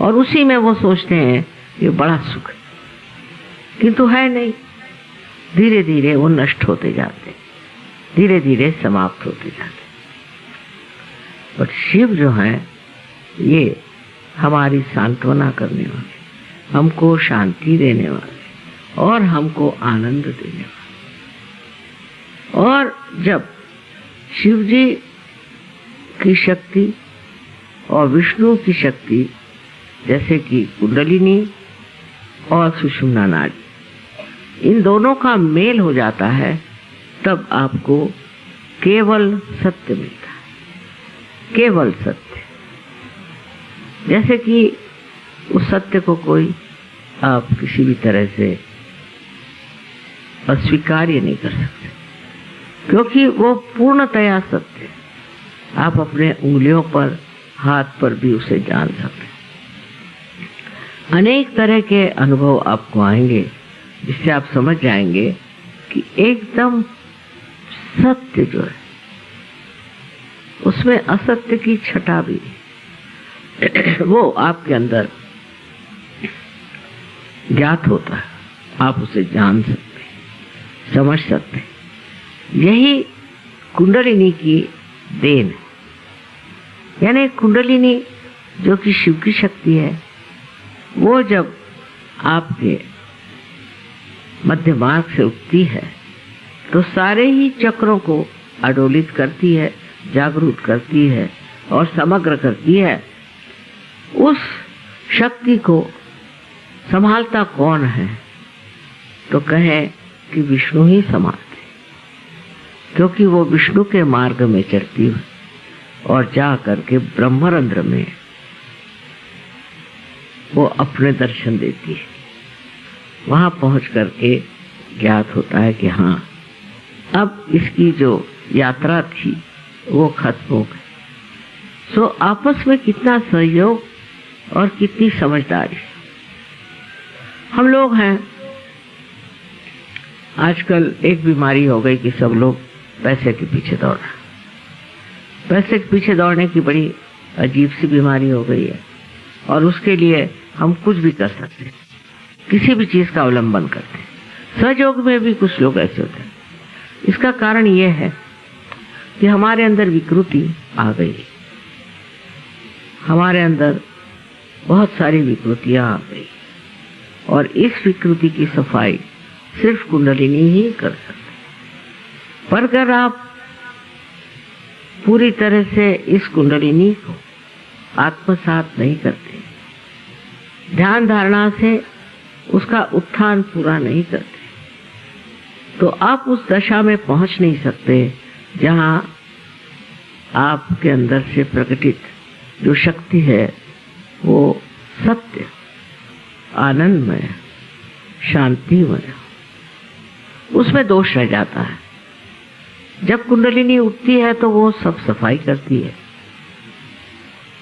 Speaker 4: और उसी में वो सोचते हैं ये बड़ा सुख है, किंतु है नहीं। धीरे धीरे वो नष्ट होते जाते, धीरे धीरे समाप्त होते जाते। पर शिव जो है ये हमारी सांत्वना करने वाले, हमको शांति देने वाले और हमको आनंद देने वाले। और जब शिव जी की शक्ति और विष्णु की शक्ति, जैसे कि कुंडलिनी और सुषुम्ना नाड़ी, इन दोनों का मेल हो जाता है, तब आपको केवल सत्य मिलता है, केवल सत्य। जैसे कि उस सत्य को कोई आप किसी भी तरह से अस्वीकार्य नहीं कर सकते, क्योंकि वो पूर्णतया सत्य है। आप अपने उंगलियों पर, हाथ पर भी उसे जान सकते हैं। अनेक तरह के अनुभव आपको आएंगे जिससे आप समझ जाएंगे कि एकदम सत्य जो है उसमें असत्य की छटा भी वो आपके अंदर ज्ञात होता है। आप उसे जान सकते हैं, समझ सकते हैं। यही कुंडलिनी की देन है। यानी कुंडलिनी जो कि शिव की शक्ति है, वो जब आपके मध्य मार्ग से उठती है तो सारे ही चक्रों को अडोलित करती है, जागरूक करती है और समग्र करती है। उस शक्ति को संभालता कौन है? तो कहें कि विष्णु ही संभालते, क्योंकि वो विष्णु के मार्ग में चलती है और जा करके ब्रह्मरंध्र में वो अपने दर्शन देती है। वहां पहुंच करके ज्ञात होता है कि हाँ, अब इसकी जो यात्रा थी वो खत्म हो गई। सो आपस में कितना सहयोग और कितनी समझदारी। हम लोग हैं, आजकल एक बीमारी हो गई कि सब लोग पैसे के पीछे दौड़ रहे हैं। पैसे के पीछे दौड़ने की बड़ी अजीब सी बीमारी हो गई है, और उसके लिए हम कुछ भी कर सकते हैं, किसी भी चीज का अवलंबन करते हैं। सहयोग में भी कुछ लोग ऐसे होते हैं। इसका कारण यह है कि हमारे अंदर विकृति आ गई, हमारे अंदर बहुत सारी विकृतियां आ गई, और इस विकृति की सफाई सिर्फ कुंडलिनी ही कर सकती। पर अगर आप पूरी तरह से इस कुंडलिनी को आत्मसात नहीं करते, ध्यान धारणा से उसका उत्थान पूरा नहीं करते, तो आप उस दशा में पहुंच नहीं सकते जहां आपके अंदर से प्रकटित जो शक्ति है वो सत्य, आनंदमय, शांतिमय, उसमें दोष रह जाता है। जब कुंडलिनी उठती है तो वो सब सफाई करती है,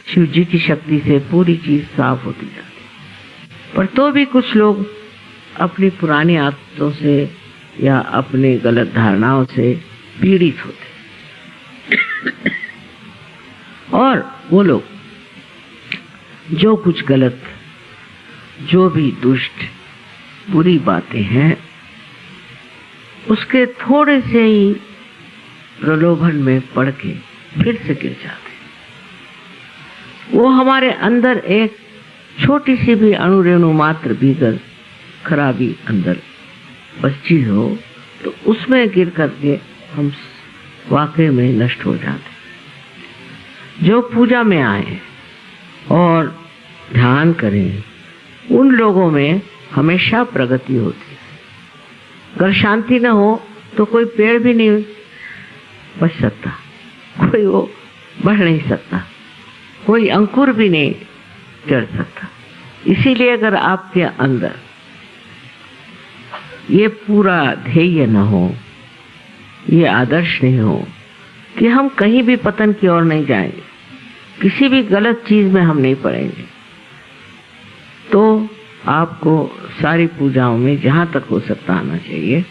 Speaker 4: शिव जी की शक्ति से पूरी चीज साफ होती जाती है। पर तो भी कुछ लोग अपनी पुरानी आदतों से या अपनी गलत धारणाओं से पीड़ित होते और वो लोग जो कुछ गलत, जो भी दुष्ट बुरी बातें हैं, उसके थोड़े से ही प्रलोभन में पड़ के फिर से गिर जाते। वो हमारे अंदर एक छोटी सी भी अणुरेणु मात्र भी अगर खराबी अंदर बची हो तो उसमें गिर करके हम वाकई में नष्ट हो जाते। जो पूजा में आए और ध्यान करें, उन लोगों में हमेशा प्रगति होती है। अगर शांति न हो तो कोई पेड़ भी नहीं बच सकता, कोई वो बढ़ नहीं सकता, कोई अंकुर भी नहीं चढ़ सकता। इसीलिए अगर आपके अंदर ये पूरा ध्येय न हो, ये आदर्श नहीं हो कि हम कहीं भी पतन की ओर नहीं जाएंगे, किसी भी गलत चीज में हम नहीं पड़ेंगे, तो आपको सारी पूजाओं में जहां तक हो सकता आना चाहिए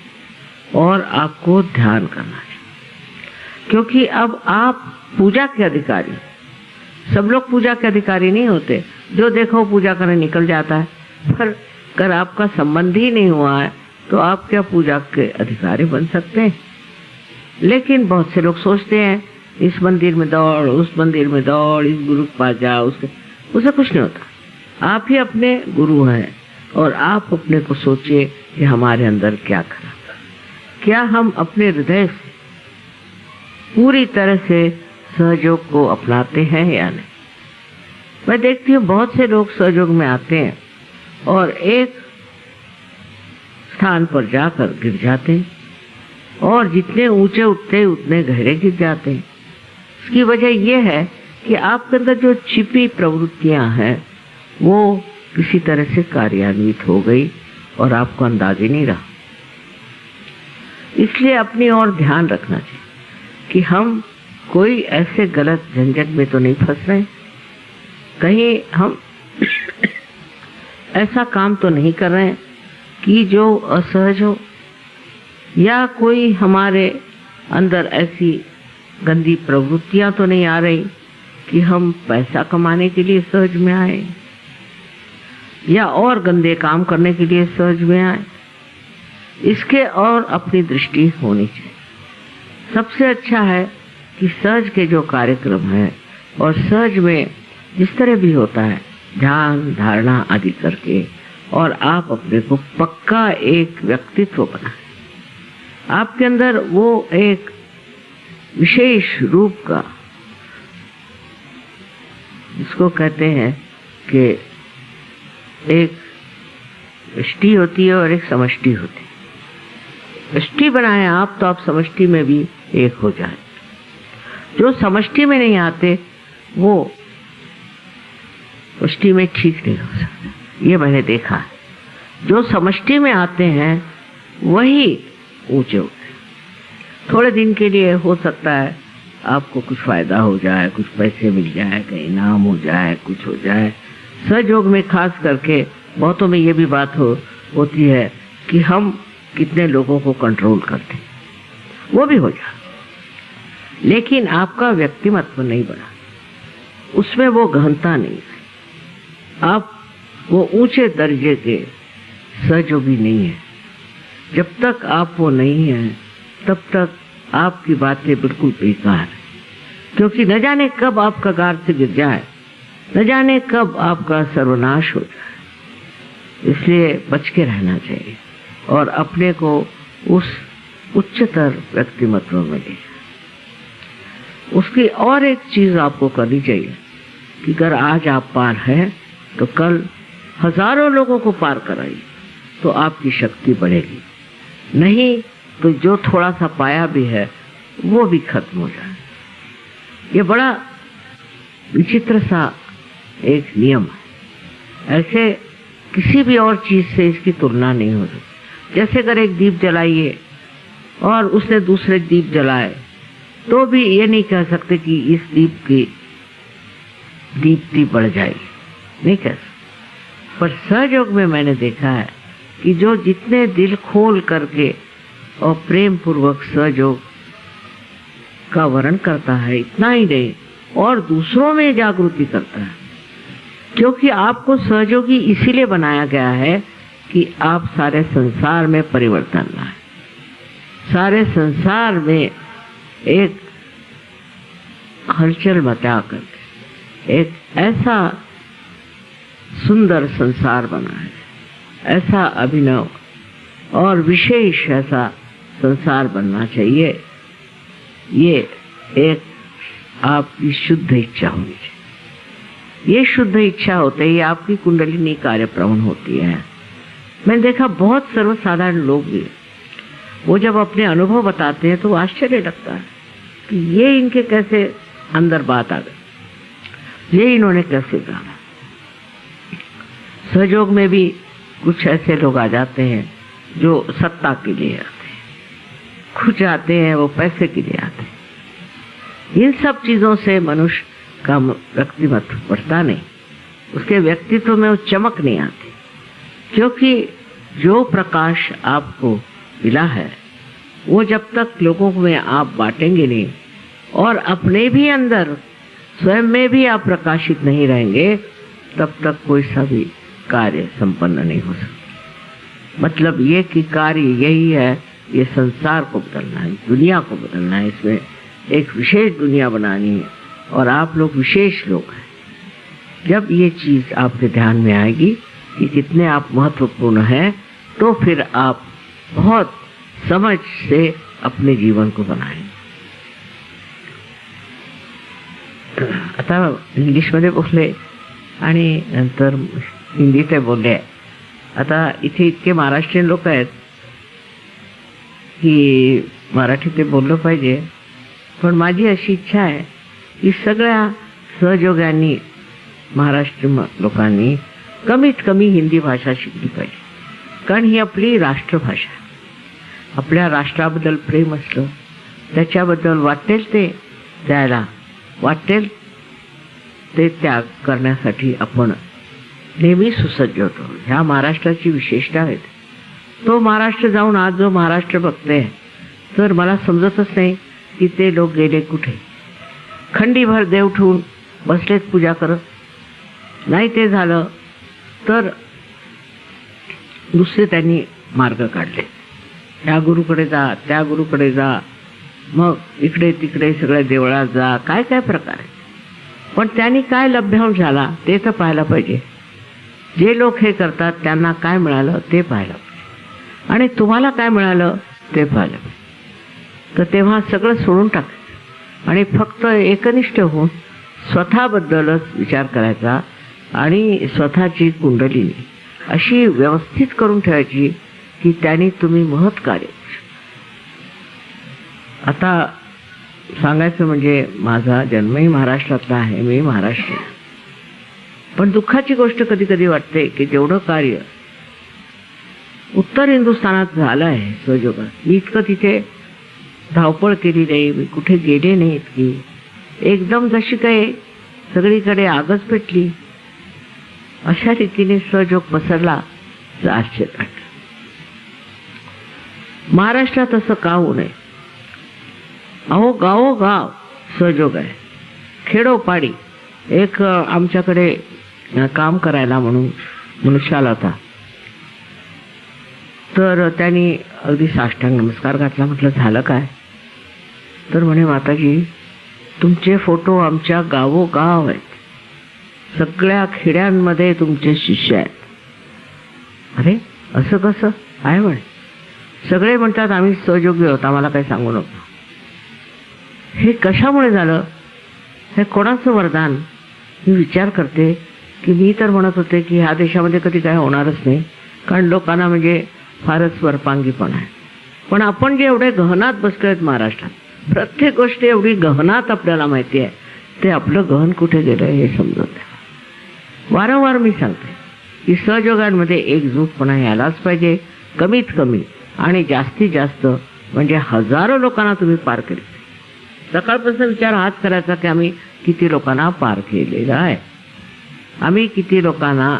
Speaker 4: और आपको ध्यान करना चाहिए। क्योंकि अब आप पूजा के अधिकारी, सब लोग पूजा के अधिकारी नहीं होते। जो देखो पूजा करने निकल जाता है, पर अगर आपका संबंध ही नहीं हुआ है तो आप क्या पूजा के अधिकारी बन सकते हैं? लेकिन बहुत से लोग सोचते हैं इस मंदिर में दौड़, उस मंदिर में दौड़, इस गुरु के पास जाओ, उससे कुछ नहीं होता। आप ही अपने गुरु हैं और आप अपने को सोचिए कि हमारे अंदर क्या खरा, क्या हम अपने हृदय से पूरी तरह से सहयोग को अपनाते हैं या नहीं। मैं देखती हूँ बहुत से लोग सहयोग में आते हैं और एक स्थान पर जाकर गिर जाते हैं, और जितने ऊंचे उठते हैं उतने गहरे गिर जाते हैं। इसकी वजह यह है कि आपके अंदर जो छिपी प्रवृत्तियां हैं वो किसी तरह से कार्यान्वित हो गई और आपको अंदाज ही नहीं रहा। इसलिए अपनी ओर ध्यान रखना चाहिए कि हम कोई ऐसे गलत झंझट में तो नहीं फंस रहे, कहीं हम ऐसा काम तो नहीं कर रहे हैं कि जो असहज हो, या कोई हमारे अंदर ऐसी गंदी प्रवृत्तियां तो नहीं आ रही कि हम पैसा कमाने के लिए सहज में आए या और गंदे काम करने के लिए सहज में आए। इसके और अपनी दृष्टि होनी चाहिए। सबसे अच्छा है कि सहज के जो कार्यक्रम है और सहज में जिस तरह भी होता है ध्यान धारणा आदि करके, और आप अपने को पक्का एक व्यक्तित्व बनाएं। आपके अंदर वो एक विशेष रूप का, जिसको कहते हैं कि एक व्यष्टि होती है और एक समष्टि होती है। व्यष्टि बनाए आप तो आप समष्टि में भी एक हो जाए। जो समष्टि में नहीं आते वो व्यष्टि में ठीक नहीं हो सकते, ये मैंने देखा है। जो समष्टि में आते हैं वही ऊंचे होते। थोड़े दिन के लिए हो सकता है आपको कुछ फायदा हो जाए, कुछ पैसे मिल जाए, कहीं नाम हो जाए, कुछ हो जाए। सहयोग में खास करके बहुतों में ये भी बात होती है कि हम कितने लोगों को कंट्रोल करते हैं, वो भी हो जाए, लेकिन आपका व्यक्तिमत्व नहीं बना, उसमें वो गहनता नहीं है, आप वो ऊंचे दर्जे के सहयोगी नहीं है। जब तक आप वो नहीं हैं तब तक आपकी बातें बिल्कुल बेकार है, क्योंकि न जाने कब आपका गार से गिर जाए, न जाने कब आपका सर्वनाश हो जाए। इसलिए बच के रहना चाहिए और अपने को उस उच्चतर व्यक्तिमत्व में ले। उसकी और एक चीज आपको करनी चाहिए कि अगर आज आप पार हैं तो कल हजारों लोगों को पार कराइए तो आपकी शक्ति बढ़ेगी। नहीं तो जो थोड़ा सा पाया भी है वो भी खत्म हो जाए। ये बड़ा विचित्र सा एक नियम है, ऐसे किसी भी और चीज से इसकी तुलना नहीं हो सकती। जैसे अगर एक दीप जलाइए और उसने दूसरे दीप जलाए तो भी ये नहीं कह सकते कि इस दीप की दीप्ति बढ़ जाएगी, नहीं कह सकते। पर सहयोग में मैंने देखा है कि जो जितने दिल खोल करके और प्रेम पूर्वक सहयोग का वर्ण करता है, इतना ही नहीं और दूसरों में जागृति करता है, क्योंकि आपको सहयोगी इसीलिए बनाया गया है कि आप सारे संसार में परिवर्तन लाएं, सारे संसार में एक हलचल मचा करके एक ऐसा सुंदर संसार बनाए, ऐसा अभिनव और विशेष ऐसा संसार बनना चाहिए। ये एक आपकी शुद्ध इच्छा होनी चाहिए। ये शुद्ध इच्छा होते ही आपकी कुंडलिनी कार्य प्रवण होती है। मैंने देखा बहुत सर्वसाधारण लोग भी, वो जब अपने अनुभव बताते हैं तो आश्चर्य लगता है कि ये इनके कैसे अंदर बात आ गई, ये इन्होंने कैसे जाना। सहयोग में भी कुछ ऐसे लोग आ जाते हैं जो सत्ता के लिए आते हैं, कुछ आते हैं वो पैसे के लिए आते हैं। इन सब चीजों से मनुष्य का व्यक्तित्व बढ़ता नहीं, उसके व्यक्तित्व में वो चमक नहीं आती, क्योंकि जो प्रकाश आपको मिला है वो जब तक लोगों में आप बांटेंगे नहीं और अपने भी अंदर स्वयं में भी आप प्रकाशित नहीं रहेंगे, तब तक कोई सा भी कार्य संपन्न नहीं हो सकता। मतलब ये कि कार्य यही है, ये संसार को बदलना है, दुनिया को बदलना है, इसमें एक विशेष दुनिया बनानी है और आप लोग विशेष लोग हैं। जब ये चीज आपके ध्यान में आएगी कि कितने आप महत्वपूर्ण हैं, तो फिर आप बहुत समझ से अपने जीवन को बनाएंगे। आता इंग्लिशमध्ये बोलले आणि नंतर हिंदीत बोलले। आता इथे इतके महाराष्ट्रीयन लोक आहेत की मराठी ते बोललं पाहिजे, पण माझी अशी इच्छा आहे की सगळ्या सहयोगांनी महाराष्ट्र लोकांनी कमीत कमी हिंदी भाषा शिकली पाहिजे, कारण ही आपली राष्ट्रभाषा। आपल्या राष्ट्राबद्दल प्रेम असलं, त्याच्याबद्दल वाटेल ते द्यायला, वाटेल ते त्याग करण्यासाठी आपण नेहमी सुसज्ज होतो। ह्या महाराष्ट्राची विशेषता आहे। तो महाराष्ट्र जाऊन आज जो महाराष्ट्र बघते तर मला समजतच नाही की ते लोक गेले कुठे। खंडीभर देव ठेवून बसलेत पूजा करत, नाही ते झालं तर दुसरे त्यांनी मार्ग काढले, या गुरुकडे जा, त्या गुरुकडे जा, मग इकडे तिकडे सगळ्या देवळात जा, काय काय प्रकार आहे। पण त्यांनी काय लभ्यांश झाला ते तर पाहायला पाहिजे। जे लोक हे करतात त्यांना काय मिळालं ते पाहायला पाहिजे, आणि तुम्हाला काय मिळालं ते पाहायला पाहिजे। तर तेव्हा सगळं सोडून टाकायचं आणि फक्त एकनिष्ठ होऊन स्वतःबद्दलच विचार करायचा आणि स्वतःची कुंडलिनी अशी व्यवस्थित करून ठेवायची की त्यांनी तुम्ही महत् कार्य। आता सांगायचं म्हणजे माझा जन्मही महाराष्ट्रातला आहे, मी महाराष्ट्रीयन, पण दुःखाची गोष्ट कधी कधी वाटते की जेवढं कार्य उत्तर हिंदुस्थानात झालं आहे सहयोगात, मी इतकं तिथे धावपळ केली नाही, मी कुठे गेले नाही, इतकी एकदम जशी काही सगळीकडे आगच पेटली अशा रीतीने सहयोग पसरला तर आश्चर्य वाटलं। महाराष्ट्रात असं का होऊ नये? अहो गावोगाव सहयोग आहे, खेडोपाडी। एक आमच्याकडे काम करायला म्हणून मनुष्य आला होता, तर त्यांनी अगदी साष्टांग नमस्कार घातला। म्हटलं झालं काय? तर म्हणे माताजी तुमचे फोटो आमच्या गावोगाव आहेत, सगळ्या खेड्यांमध्ये तुमचे शिष्य आहेत। अरे असं कसं आहे? म्हणे सगळे म्हणतात आम्ही सहयोगी आहोत, आम्हाला काही सांगू नको। हे कशामुळे झालं? हे कोणाचं वरदान? मी विचार करते की मी तर म्हणत होते की ह्या देशामध्ये कधी काय होणारच नाही, कारण लोकांना म्हणजे फारच वरपांगीपणा आहे। पण आपण जे एवढे गहनात बसलोय महाराष्ट्रात, प्रत्येक गोष्ट एवढी गहनात आपल्याला माहिती आहे, ते आपलं गहन कुठे गेलं हे समजत नाही। वारंवार मी सांगते की सहयोगांमध्ये एकजूटपणा यायलाच पाहिजे, कमीत कमी आणि जास्तीत जास्त म्हणजे हजारो लोकांना तुम्ही पार केले। सकाळपासून विचार हाच करायचा की आम्ही किती लोकांना पार केलेलं आहे, आम्ही किती लोकांना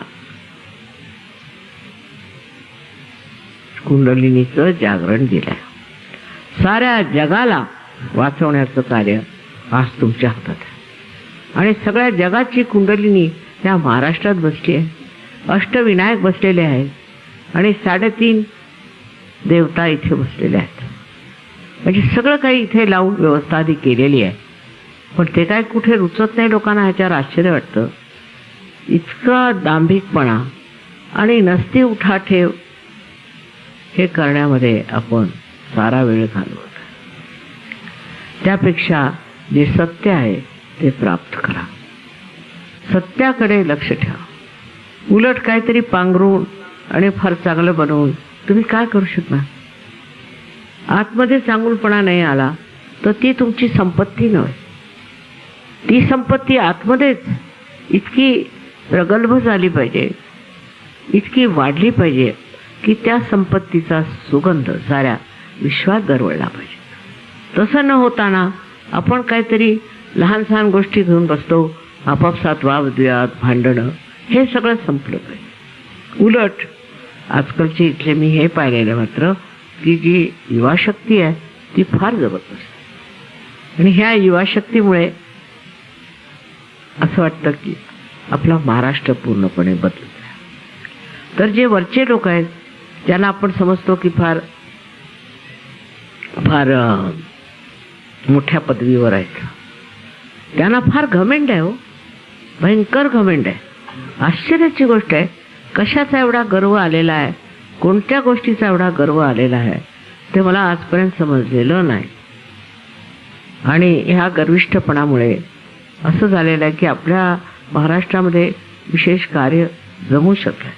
Speaker 4: कुंडलिनीचं जागरण दिलंय। साऱ्या जगाला वाचवण्याचं कार्य आज तुमच्या हातात आहे, आणि सगळ्या जगाची कुंडलिनी त्या महाराष्ट्रात बसली आहे. अष्टविनायक बसलेले आहेत आणि 3.5 देवता इथे बसलेले आहेत. म्हणजे सगळं काही इथे लावून व्यवस्था आधी केलेली आहे. पण ते काय कुठे रुचत नाही लोकांना. ह्याच्यावर आश्चर्य वाटतं. इतका दांभिकपणा आणि नसती उठाठेव हे करण्यामध्ये आपण सारा वेळ घालवतो. त्यापेक्षा जे सत्य आहे ते प्राप्त करा. सत्याकडे लक्ष ठेवा. उलट काहीतरी पांघरून आणि फार चांगलं बनवून तुम्ही काय करू शकणार? आतमध्ये चांगुलपणा नाही आला तर ती तुमची संपत्ती नव्हे. ती संपत्ती आतमध्येच इतकी प्रगल्भ झाली पाहिजे, इतकी वाढली पाहिजे की त्या संपत्तीचा सुगंध साऱ्या विश्वात दरवळला पाहिजे. तसं न होताना आपण काहीतरी लहान सहान गोष्टी घेऊन बसतो. आपापसात वादविवाद, भांडणं हे सगळं संपलं पाहिजे. उलट आजकालचे इथले मी हे पाहिलेलं मात्र की जी युवाशक्ती आहे ती फार जबरदस्त. आणि ह्या युवाशक्तीमुळे असं वाटतं की आपला महाराष्ट्र पूर्णपणे बदलत आहे. तर जे वरचे लोक आहेत ज्यांना आपण समजतो की फार फार मोठ्या पदवीवर आहेत, त्यांना फार घमेंड आहे. हो, भयंकर घमेंड आहे. आश्चर्याची गोष्ट आहे कशाचा एवढा गर्व आलेला आहे, कोणत्या गोष्टीचा एवढा गर्व आलेला आहे ते मला आजपर्यंत समजलेलं नाही. आणि ह्या गर्विष्ठपणामुळे असं झालेलं आहे की आपल्या महाराष्ट्रामध्ये विशेष कार्य जमू शकलं.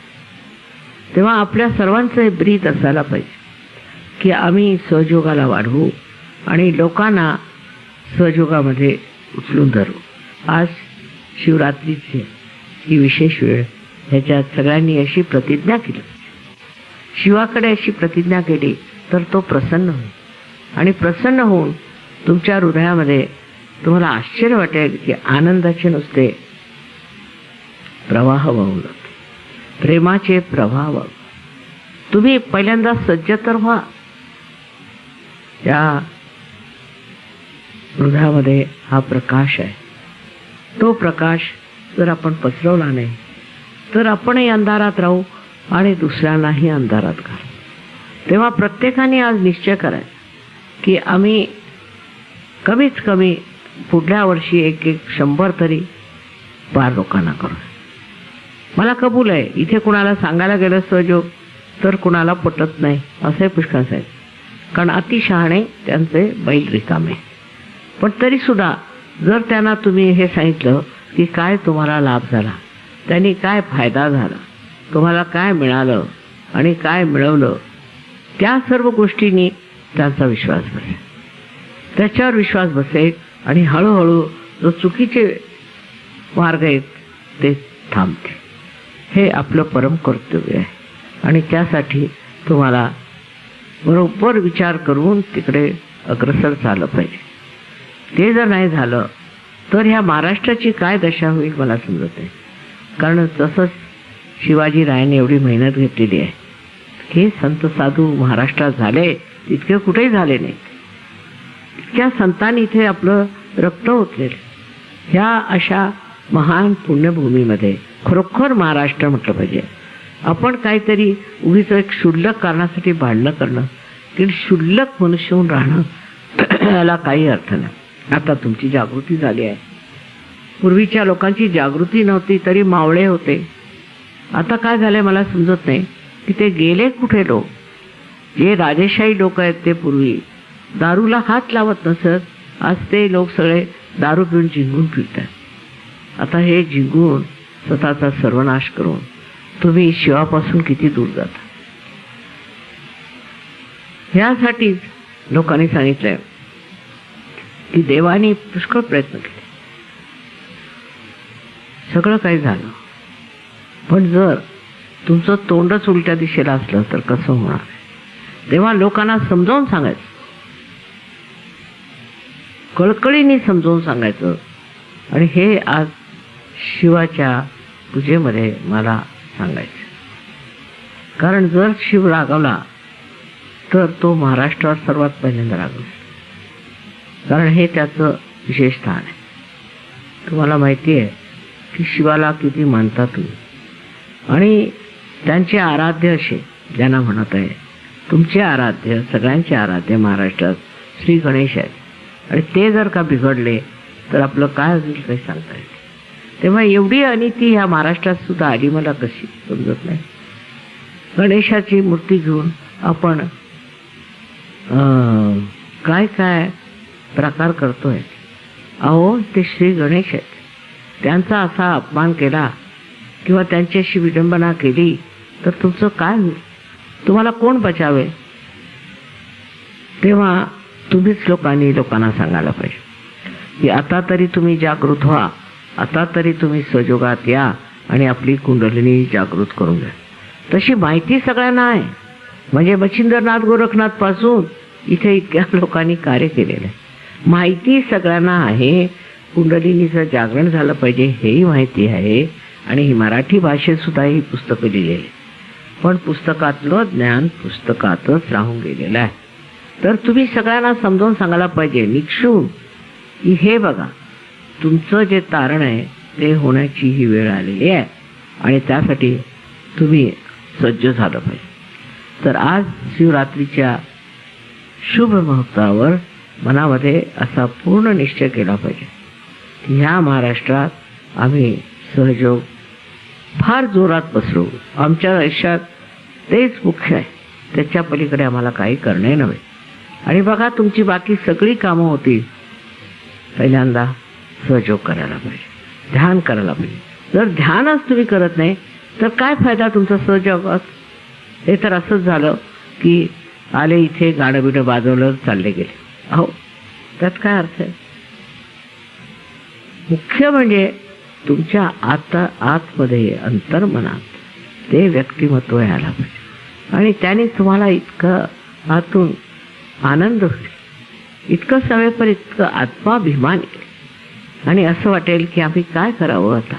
Speaker 4: तेव्हा आपल्या सर्वांचं हे ब्रीद असायला पाहिजे की आम्ही सहयोगाला वाढवू आणि लोकांना सहयोगामध्ये उचलून धरू. आज शिवरात्रीची ही विशेष वेळ, ह्याच्यात सगळ्यांनी अशी प्रतिज्ञा केली, शिवाकडे अशी प्रतिज्ञा केली तर तो प्रसन्न होईल. आणि प्रसन्न होऊन तुमच्या हृदयामध्ये तुम्हाला आश्चर्य वाटेल की आनंदाचे नुसते प्रवाह वाहू लागते, प्रेमाचे प्रवाह वाहू. तुम्ही पहिल्यांदा सज्ज तर व्हा. त्या हृदयामध्ये हा प्रकाश आहे. तो प्रकाश जर आपण पसरवला नाही तर आपणही अंधारात राहू आणि दुसऱ्यांनाही अंधारात घालू. तेव्हा प्रत्येकाने आज निश्चय करायचा की आम्ही कमीत कमी पुढल्या वर्षी 100 तरी पार लोकांना करू. मला कबूल आहे. इथे कुणाला सांगायला गेलं सहयोग तर कुणाला पटत नाही असे पुष्कळ साहेब, कारण अतिशहाणे त्यांचे बैल रिकामे. पण तरीसुद्धा जर त्यांना तुम्ही हे सांगितलं की काय तुम्हाला लाभ झाला, त्यांनी काय फायदा झाला, तुम्हाला काय मिळालं आणि काय मिळवलं, त्या सर्व गोष्टींनी त्यांचा विश्वास बसेल. त्याच्यावर विश्वास बसेल आणि हळूहळू जो चुकीचे मार्ग आहेत ते थांबते. हे आपलं परम कर्तव्य आहे आणि त्यासाठी तुम्हाला बरोबर विचार करून तिकडे अग्रसर झालं पाहिजे. ते जर नाही झालं तर ह्या महाराष्ट्राची काय दशा होईल मला समजत नाही. कारण तसंच शिवाजी रायांनी एवढी मेहनत घेतलेली आहे. हे संत साधू महाराष्ट्रात झाले तितके कुठेही झाले नाही. इतक्या संतांनी इथे आपलं रक्त ओतलेलं. ह्या अशा महान पुण्यभूमीमध्ये खरोखर महाराष्ट्र म्हटलं पाहिजे. आपण काहीतरी उगीच एक क्षुल्लक कारणासाठी भांडणं करणं की क्षुल्लक मनुष्य होऊन राहणं याला काही अर्थ नाही. आता तुमची जागृती झाली आहे. पूर्वीच्या लोकांची जागृती नव्हती तरी मावळे होते. आता काय झालंय मला समजत नाही की ते गेले कुठे. लोक जे राजेशाही लोक आहेत ते पूर्वी दारूला हात लावत नसत, आज ते लोक सगळे दारू पिऊन जिंकून फिरतात. आता हे जिंकून स्वतःचा सर्वनाश करून तुम्ही शिवापासून किती दूर जाता. ह्यासाठीच लोकांनी सांगितलंय की देवानी पुष्कळ प्रयत्न केले, सगळं काही झालं, पण जर तुमचं तोंडच उलट्या दिशेला असलं तर कसं होणार. तेव्हा लोकांना समजावून सांगायचं, कळकळीने समजावून सांगायचं. आणि हे आज शिवाच्या पूजेमध्ये मला सांगायचं. कारण जर शिव रागवला तर तो महाराष्ट्रावर सर्वात पहिल्यांदा रागवला, कारण हे त्याचं विशेष स्थान आहे. तुम्हाला माहिती आहे की शिवाला किती मानता तुम्ही. आणि त्यांचे आराध्य असे ज्यांना म्हणत आहे, तुमचे आराध्य, सगळ्यांचे आराध्य महाराष्ट्रात श्री गणेश आहेत. आणि ते जर का बिघडले तर आपलं काय होईल काही सांगता येते. तेव्हा एवढी अनिती ह्या महाराष्ट्रात सुद्धा आली मला कशी समजत नाही. गणेशाची मूर्ती घेऊन आपण काय काय प्रकार करतोय. अहो, ते श्री गणेश आहेत. त्यांचा असा अपमान केला किंवा त्यांच्याशी विडंबना केली तर तुमचं काय होईल? तुम्हाला कोण बचावेल? तेव्हा तुम्हीच लोकांना सांगायला पाहिजे की आता तरी तुम्ही जागृत व्हा, आता तरी तुम्ही सजोगात या आणि आपली कुंडलिनी जागृत करून घ्या. तशी माहिती सगळ्यांना आहे. म्हणजे मच्छिंद्रनाथ गोरखनाथ पासून इथे इतक्या लोकांनी कार्य केलेलं आहे. माहिती सगळ्यांना आहे. कुंडलिनीचं जागरण झालं पाहिजे हेही माहिती आहे. आणि ही मराठी भाषेत सुद्धा ही पुस्तकं लिहिलेली आहे. पण पुस्तकातलं ज्ञान पुस्तकातच राहून गेलेलं आहे. तर तुम्ही सगळ्यांना समजावून सांगायला पाहिजे निक्षून की हे बघा, तुमचं जे तारण आहे ते होण्याची ही वेळ आलेली आहे आणि त्यासाठी तुम्ही सज्ज झालं पाहिजे. तर आज शिवरात्रीच्या शुभ मुहूर्तावर मनामध्ये असा पूर्ण निश्चय केला पाहिजे की ह्या महाराष्ट्रात आम्ही सहयोग फार जोरात पसरवू. आमच्या आयुष्यात तेच मुख्य आहे. त्याच्या पलीकडे आम्हाला काही करणे नव्हे. आणि बघा, तुमची बाकी सगळी कामं होतील. पहिल्यांदा सहयोग करायला पाहिजे, ध्यान करायला पाहिजे. जर ध्यानच तुम्ही करत नाही तर काय फायदा तुमचा सहयोगात? हे तर असंच झालं की आले इथे, गाणं बिणं वाजवलं, चालले गेले. अहो, त्यात काय अर्थ आहे? मुख्य म्हणजे तुमच्या आतमध्ये अंतर्मनात ते व्यक्तिमत्व यायला पाहिजे. आणि त्याने तुम्हाला इतकं आतून आनंद होईल, इतकं सवय पण इतकं आत्माभिमान येईल आणि असं वाटेल की आम्ही काय करावं आता.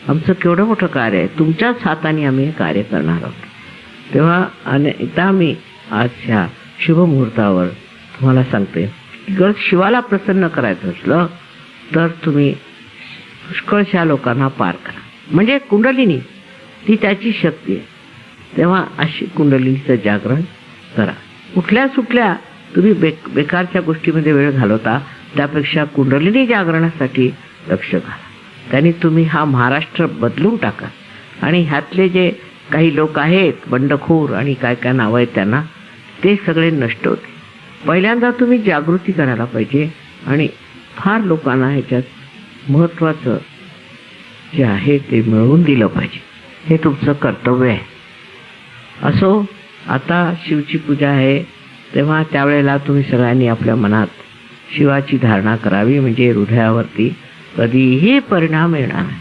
Speaker 4: आमचं केवढं मोठं कार्य आहे, तुमच्याच हाताने आम्ही हे कार्य करणार आहोत. तेव्हा एकदा मी आजच्या शुभमुहूर्तावर तुम्हाला सांगते की जर शिवाला प्रसन्न करायचं असलं तर तुम्ही पुष्कळशा लोकांना पार करा. म्हणजे कुंडलिनी ती त्याची शक्ती आहे. तेव्हा अशी कुंडलिनीचं जागरण करा. कुठल्या सुटल्या तुम्ही बेकारच्या गोष्टीमध्ये वेळ घालवता त्यापेक्षा कुंडलिनी जागरणासाठी लक्ष घाला. त्यांनी तुम्ही हा महाराष्ट्र बदलून टाका. आणि ह्यातले जे काही लोक आहेत बंडखोर आणि काय काय नावं आहेत त्यांना, ते सगळे नष्ट होते. पहिल्यांदा तुम्ही जागृती करायला पाहिजे आणि फार लोकांना ह्याच्यात महत्त्वाचं जे आहे ते मिळवून दिलं पाहिजे. हे तुमचं कर्तव्य आहे. असो, आता शिवची पूजा आहे तेव्हा त्यावेळेला तुम्ही सगळ्यांनी आपल्या मनात शिवाची धारणा करावी. म्हणजे हृदयावरती कधीही परिणाम येणार नाही.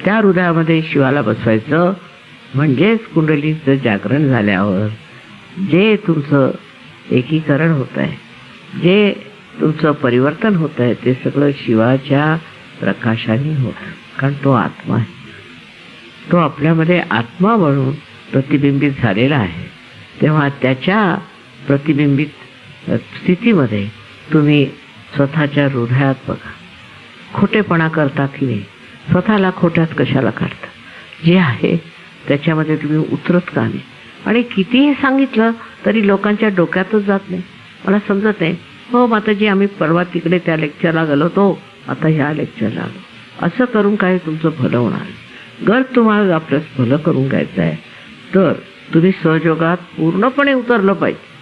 Speaker 4: त्या हृदयामध्ये शिवाला बसवायचं. म्हणजेच कुंडलीचं जागरण झाल्यावर जे तुमचं एकीकरण होत आहे, जे तुमचं परिवर्तन होत आहे, ते सगळं शिवाच्या प्रकाशाने होतं. कारण तो आत्मा आहे. तो आपल्यामध्ये आत्मा म्हणून प्रतिबिंबित झालेला आहे. तेव्हा त्याच्या प्रतिबिंबित स्थितीमध्ये तुम्ही स्वतःच्या हृदयात बघा. खोटेपणा करता की नाही? स्वतःला खोट्यात कशाला काढता? जे आहे त्याच्यामध्ये तुम्ही उतरत का नाही? आणि कितीही सांगितलं तरी लोकांच्या डोक्यातच जात नाही. मला समजत नाही. हो माताजी, आम्ही परवा तिकडे त्या लेक्चरला गेलो होतो, आता ह्या लेक्चरला आलो. असं करून काय तुमचं भलं होणार? जर तुम्हाला आपलं भलं करून घ्यायचं आहे तर तुम्ही सहयोगात पूर्णपणे उतरलं पाहिजे.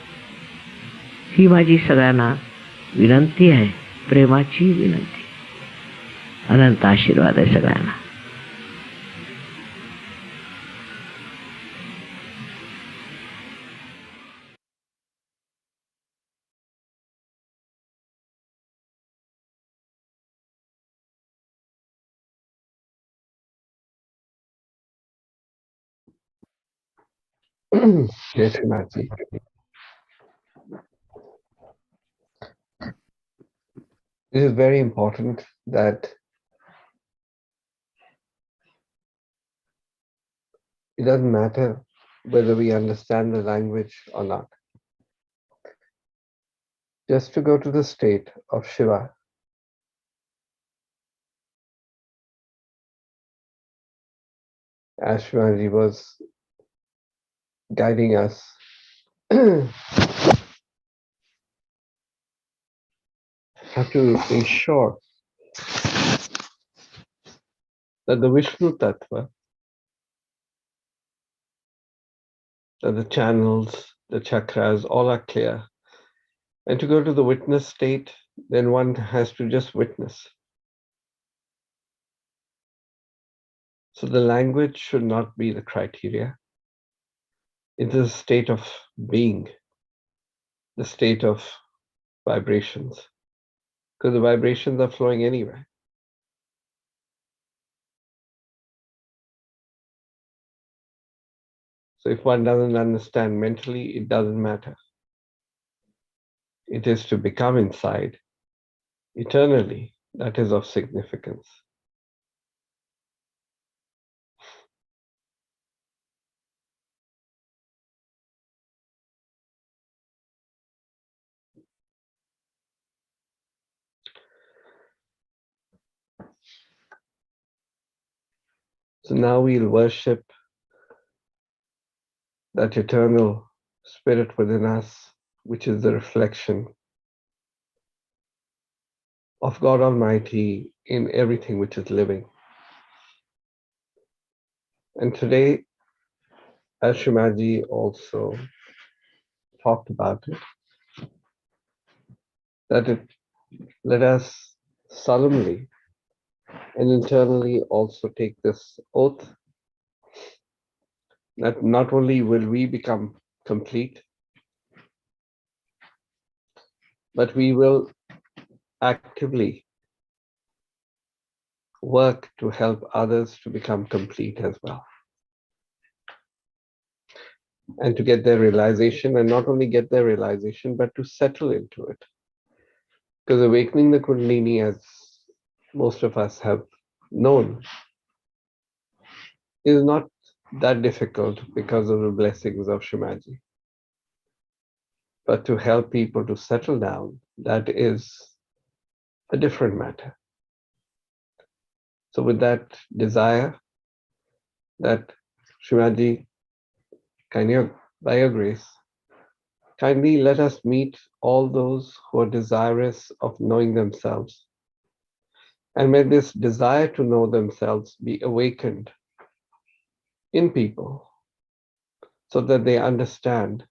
Speaker 4: ही माझी सगळ्यांना विनंती आहे, प्रेमाची विनंती. अनंत आशीर्वाद आहे सगळ्यांना.
Speaker 1: Jai Shri. This is very important that it doesn't matter whether we understand the language or not. Just to go to the state of Shiva Ashmaji was guiding us, have to ensure that the Vishnu Tattva, that the channels, the chakras, all are clear. And to go to the witness state, then one has to just witness. So the language should not be the criteria. It is a state of being, the state of vibrations, because the vibrations are flowing anywhere. So if one doesn't understand mentally, it doesn't matter. It is to become inside eternally that is of significance. So now we'll worship that eternal spirit within us, which is the reflection of God Almighty in everything which is living. And today, as Shimaji also talked about it, let us solemnly and internally also take this oath that not only will we become complete, but we will actively work to help others to become complete as well. And to get their realization, and not only get their realization, but to settle into it. Because awakening the Kundalini, as most of us have known, is not that difficult because of the blessings of Shimaji. But to help people to settle down, that is a different matter. So with that desire that Shimaji, by your grace, kindly let us meet all those who are desirous of knowing themselves. And may this desire to know themselves be awakened in people so that they understand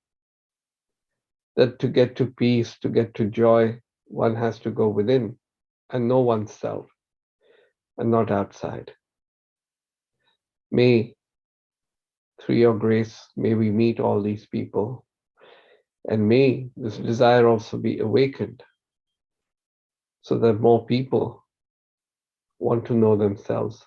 Speaker 1: that to get to peace, to get to joy, one has to go within and know oneself and not outside. May, through your grace, may we meet all these people, and may this desire also be awakened so that more people want to know themselves.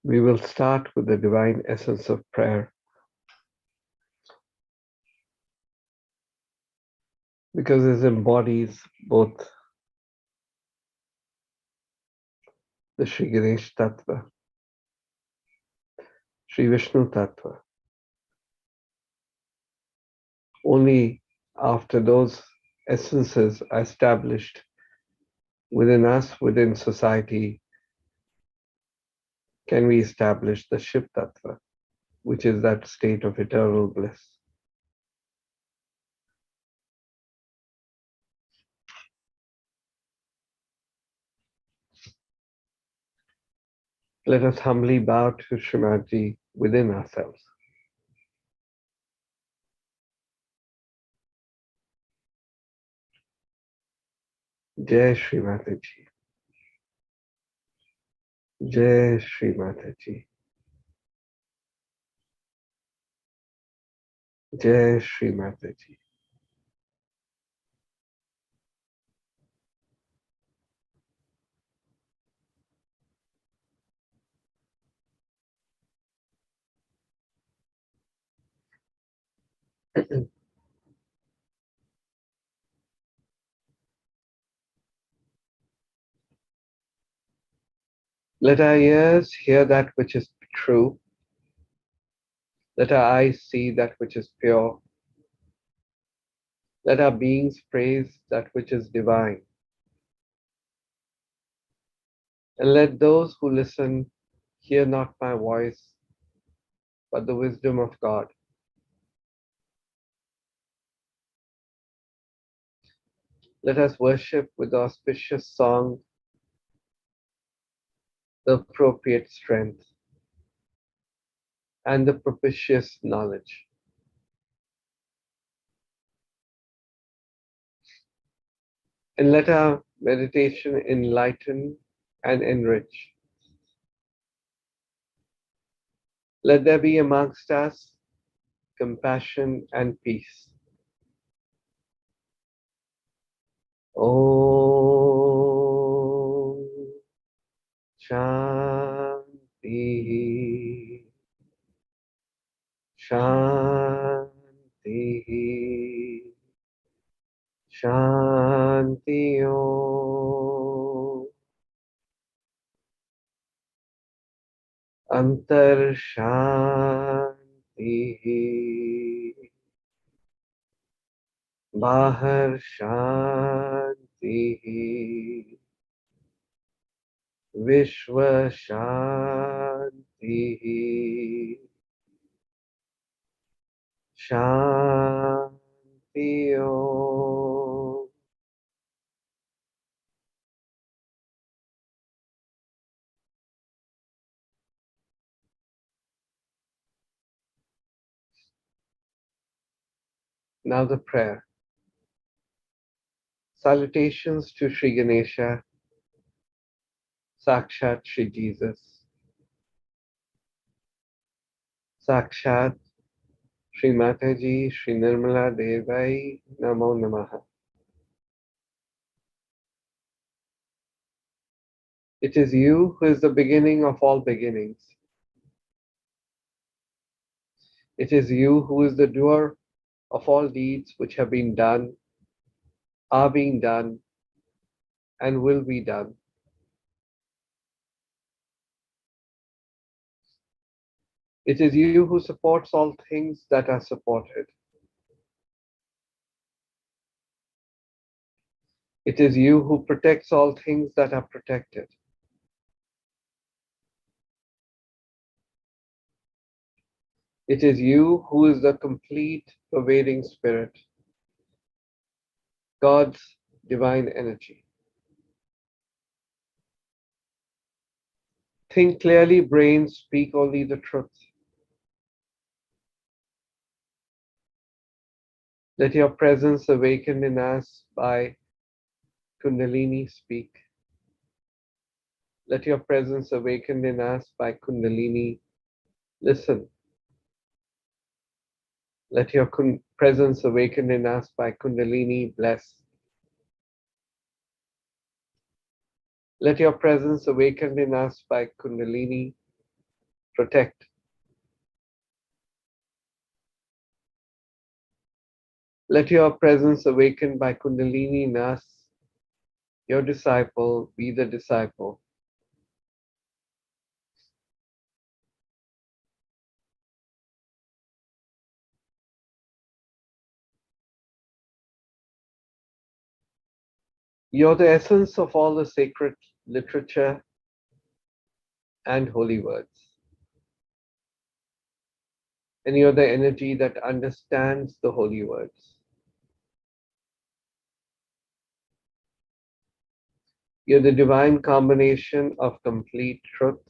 Speaker 1: We will start with the divine essence of prayer, because it embodies both the Sri Ganesh Tattva, Sri Vishnu Tattva. Only after those essences are established within us, within society, can we establish the Shiv Tattva, which is that state of eternal bliss. Let us humbly bow to Srimati within ourselves. Jai Srimati Ji. Jai Shri Mataji. Jai Shri Mataji. Let our ears hear that which is true. Let our eyes see that which is pure. Let our beings praise that which is divine. And let those who listen hear not my voice, but the wisdom of God. Let us worship with the auspicious song the appropriate strength and the propitious knowledge. And let our meditation enlighten and enrich. Let there be amongst us compassion and peace. Om Shanti Shanti Shanti Om Antar Shanti Bahar Shanti Vishwa Shanti Shanti Om. Now the prayer. Salutations to Sri Ganesha, Sakshat Sri Jesus, Sakshat Sri Mataji, Sri Nirmala Devai, Namo Namaha. It is you who is the beginning of all beginnings. It is you who is the doer of all deeds which have been done, are being done, and will be done. It is you who supports all things that are supported. It is you who protects all things that are protected. It is you who is the complete pervading spirit, God's divine energy. Think clearly, brains, speak only the truth. Let your presence awaken in us by Kundalini speak. Let your presence awaken in us by Kundalini listen. Let your presence awaken in us by Kundalini bless. Let your presence awaken in us by Kundalini protect. Let your presence awaken by Kundalini in us, your disciple, be the disciple. You're the essence of all the sacred literature and holy words. And you're the energy that understands the holy words. You're the divine combination of complete truth,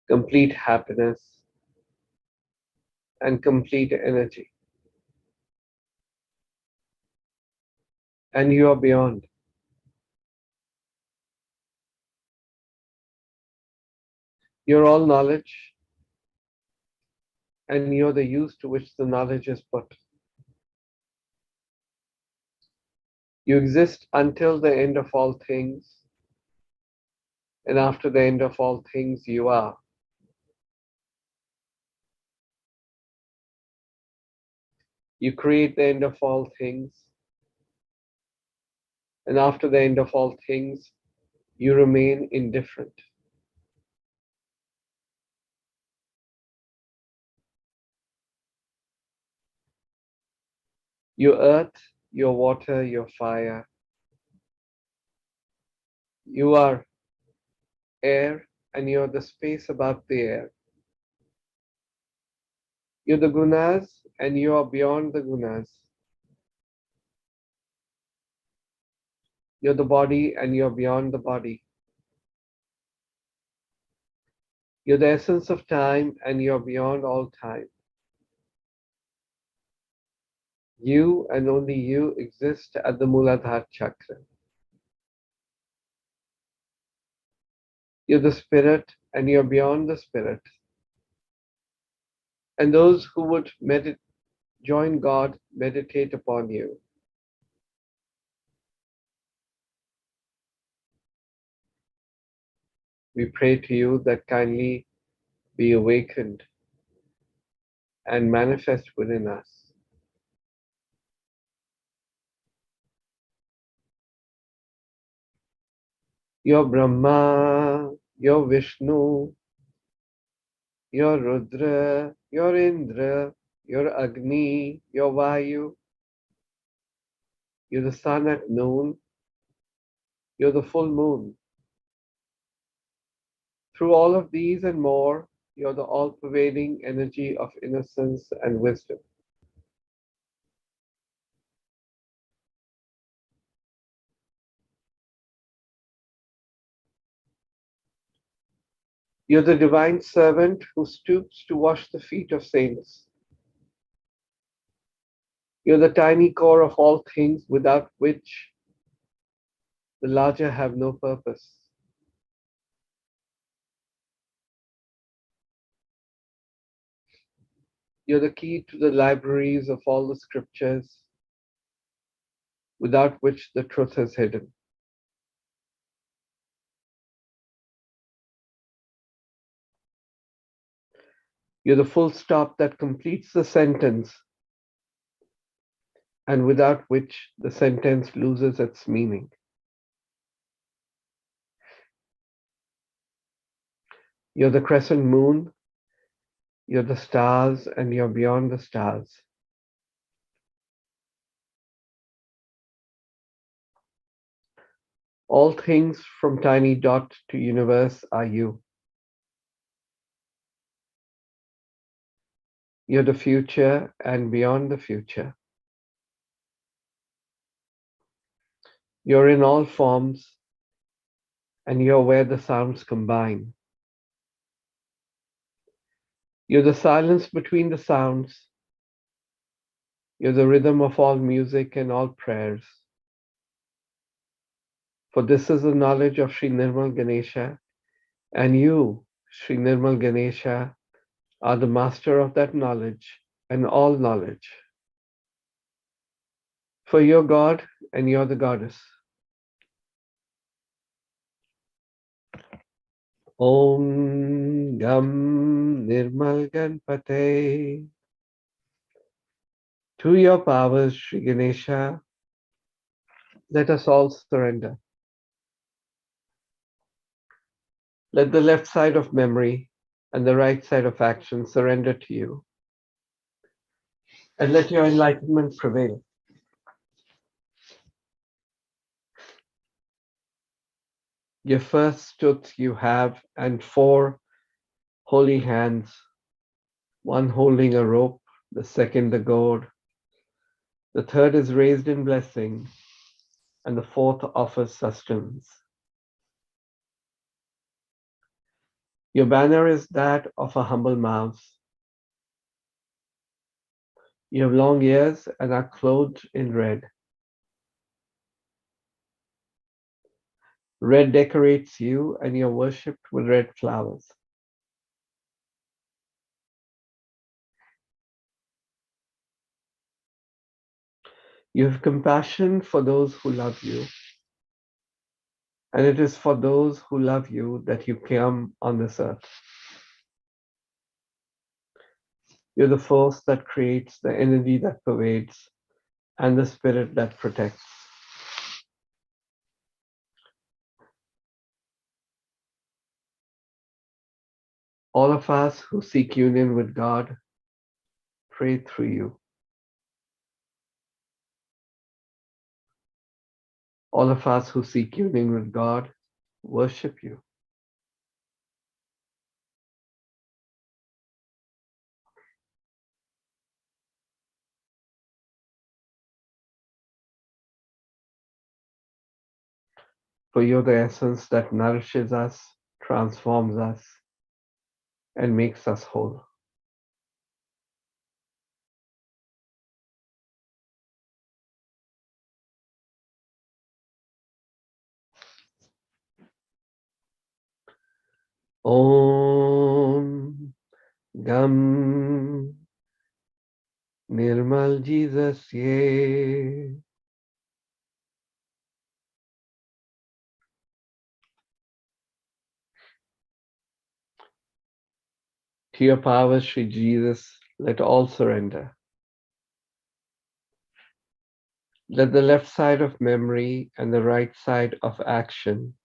Speaker 1: complete happiness, and complete energy. And you are beyond. You're all knowledge, and you're the use to which the knowledge is put. You exist until the end of all things, and after the end of all things, you are. You create the end of all things, and after the end of all things, you remain indifferent. Your earth, your water, your fire. You are air, and you're the space above the air. You're the gunas, and you are beyond the gunas. You're the body, and you're beyond the body. You're the essence of time, and you're beyond all time. You and only you exist at the Muladhara chakra. You're the spirit, and you're beyond the spirit. And those who would join God meditate upon you. We pray to you that kindly be awakened and manifest within us. Your Brahma, your Vishnu, your Rudra, your Indra, your Agni, your Vayu. You're the sun at noon. You're the full moon. Through all of these and more, you're the all-pervading energy of innocence and wisdom. You're the divine servant who stoops to wash the feet of saints. You're the tiny core of all things without which the larger have no purpose. You're the key to the libraries of all the scriptures, without which the truth is hidden. You're the full stop that completes the sentence, and without which the sentence loses its meaning. You're the crescent moon, you're the stars, and you're beyond the stars. All things from tiny dot to universe are you. You're the future and beyond the future. You're in all forms, and you're where the sounds combine. You're the silence between the sounds. You're the rhythm of all music and all prayers. For this is the knowledge of Sri Nirmal Ganesha, and you, Sri Nirmal Ganesha, are the master of that knowledge and all knowledge. For you're God and you're the goddess. Om Gam Nirmal Ganpate. To your powers, Sri Ganesha, let us all surrender. Let the left side of memory and the right side of action surrender to you. And let your enlightenment prevail. Your first tooth you have, and 4 holy hands, one holding a rope, the second the gourd, the third is raised in blessing, and the fourth offers sustenance. Your banner is that of a humble mouse. You have long ears and are clothed in red. Red decorates you, and you're worshipped with red flowers. You have compassion for those who love you, and it is for those who love you that you come on this earth. You're the force that creates, the energy that pervades, and the spirit that protects. All of us who seek union with God pray through you. All of us who seek union with God worship you. For you're the essence that nourishes us, transforms us, and makes us whole. Om Gam Nirmal Jesus Ye. To your power, Sri Jesus, let all surrender. Let the left side of memory and the right side of action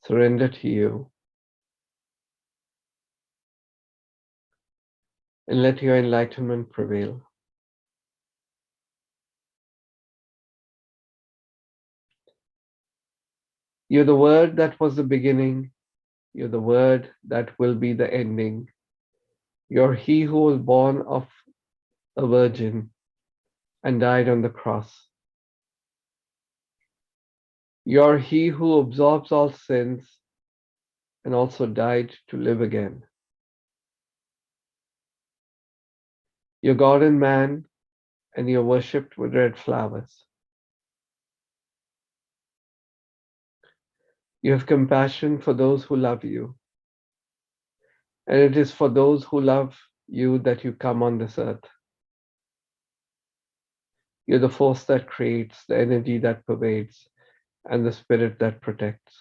Speaker 1: surrender to you, and let your enlightenment prevail. You're the word that was the beginning. You're the word that will be the ending. You're he who was born of a virgin and died on the cross. You're he who absorbs all sins and also died to live again. You're God and man, and you're worshipped with red flowers. You have compassion for those who love you, and it is for those who love you that you come on this earth. You're the force that creates, the energy that pervades, and the spirit that protects.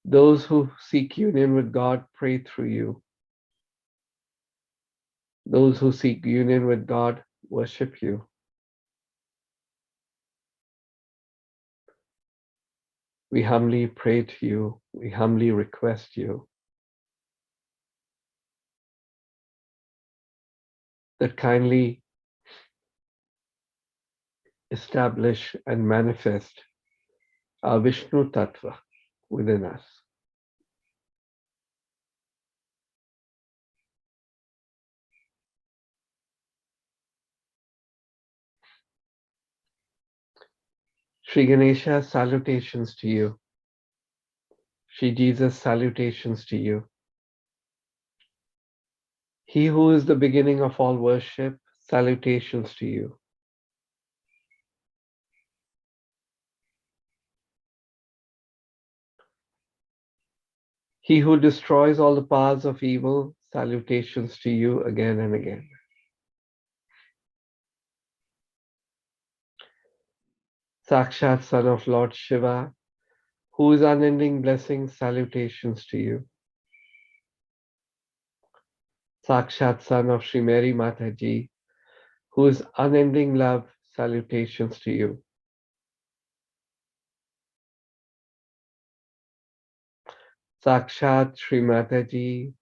Speaker 1: Those who seek union with God pray through you. Those who seek union with God worship you. We humbly pray to you. We humbly request you that kindly establish and manifest our Vishnu Tattva within us. Sri Ganesha, salutations to you. Sri Jesus, salutations to you. He who is the beginning of all worship, salutations to you. He who destroys all the powers of evil, salutations to you again and again. Sakshat Son of Lord Shiva, who is unending blessing, salutations to you. Sakshat Son of Sri Mary Mataji, who is unending love, salutations to you. Sakshat Sri Mataji,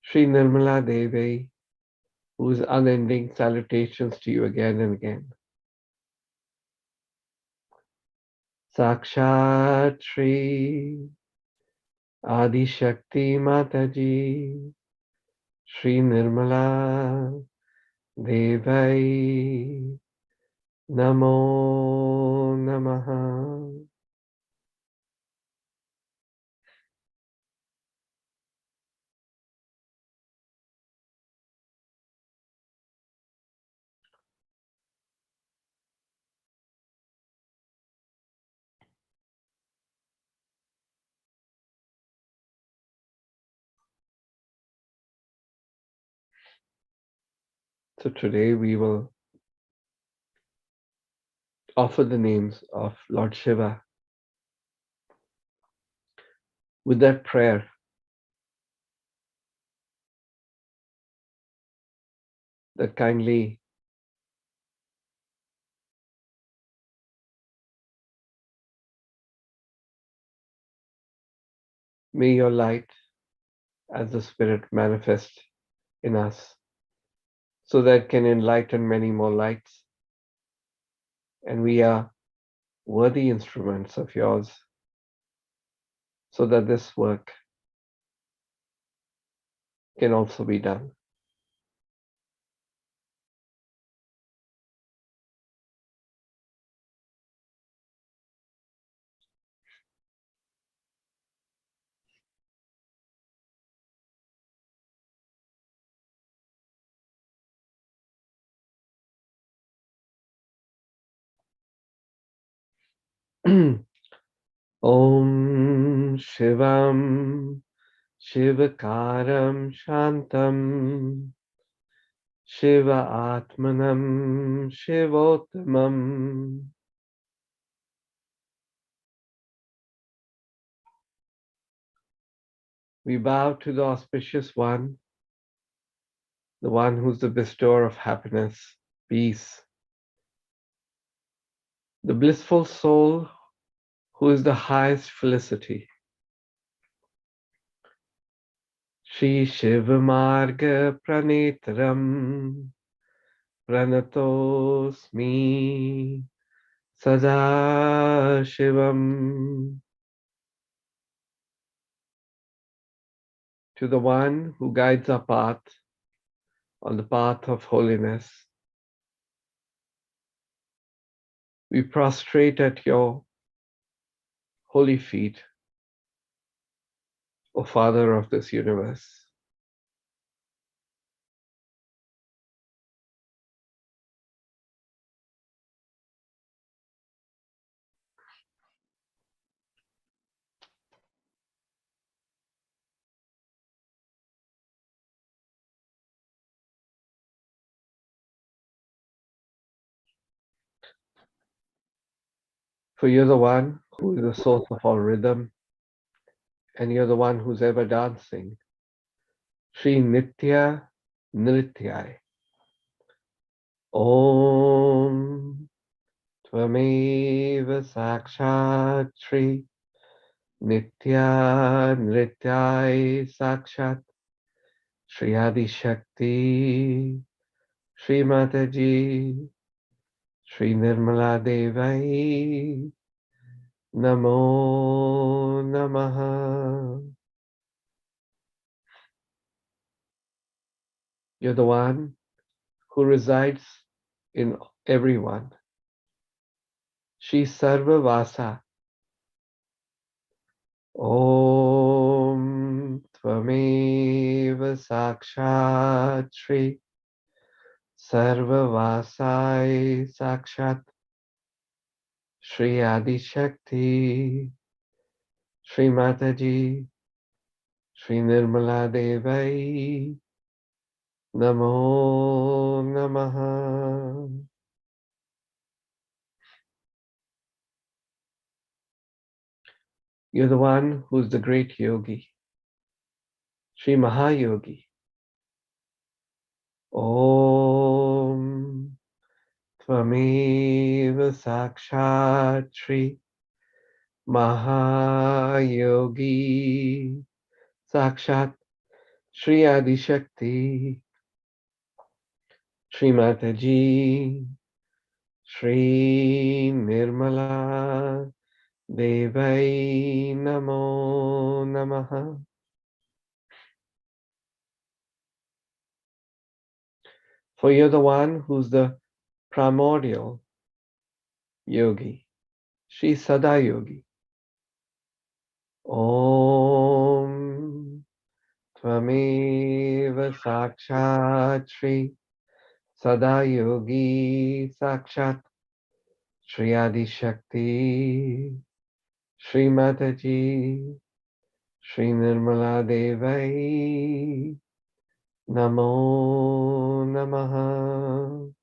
Speaker 1: Sri Nirmala Devi, who is unending, salutations to you again and again. Sakshat Sri Adi Shakti Mataji, Sri Nirmala Devi, Namo Namaha. So today we will offer the names of Lord Shiva with that prayer that kindly may your light as the Spirit manifest in us so that it can enlighten many more lights, and we are worthy instruments of yours so that this work can also be done. Om Shivam Shivakaram Shantam Shiva Atmanam Shivottamam. We bow to the auspicious one, the one who's the bestower of happiness, peace, the blissful soul who is the highest felicity. Shri Shiva Marga Pranetaram Pranatosmi Sada Shivam. To the one who guides our path on the path of holiness, we prostrate at your holy feet, O Father of this universe. For you're the one who is the source of all rhythm, and you're the one who's ever dancing. Shri Nitya Nrityai. Om Tvameva Sakshat Shri Nitya Nrityai Sakshat Shri Adi Shakti Shri Mataji Shri Nirmala Devai Namo Namaha. You're the one who resides in everyone. Shri Sarva Vasa. Om Tvameva Sakshat Shri Sarva Vasai Sakshat Shri Adi Shakti Shri Mataji Shri Nirmala Devai Namo Namaha. You're the one who's the great yogi, Sri Mahayogi. Om Tvameva Sakshat Shri Mahayogi Sakshat Shri Adi Shakti Shri Mataji Shri Nirmala Devai Namo Namaha. For you're the one who's the primordial yogi, Shri Sada Yogi. Om Tvameva Sakshat Shri Sada Yogi Sakshat Shri Adi Shakti Shri Mataji Shri Nirmala Devai Namo Namaha.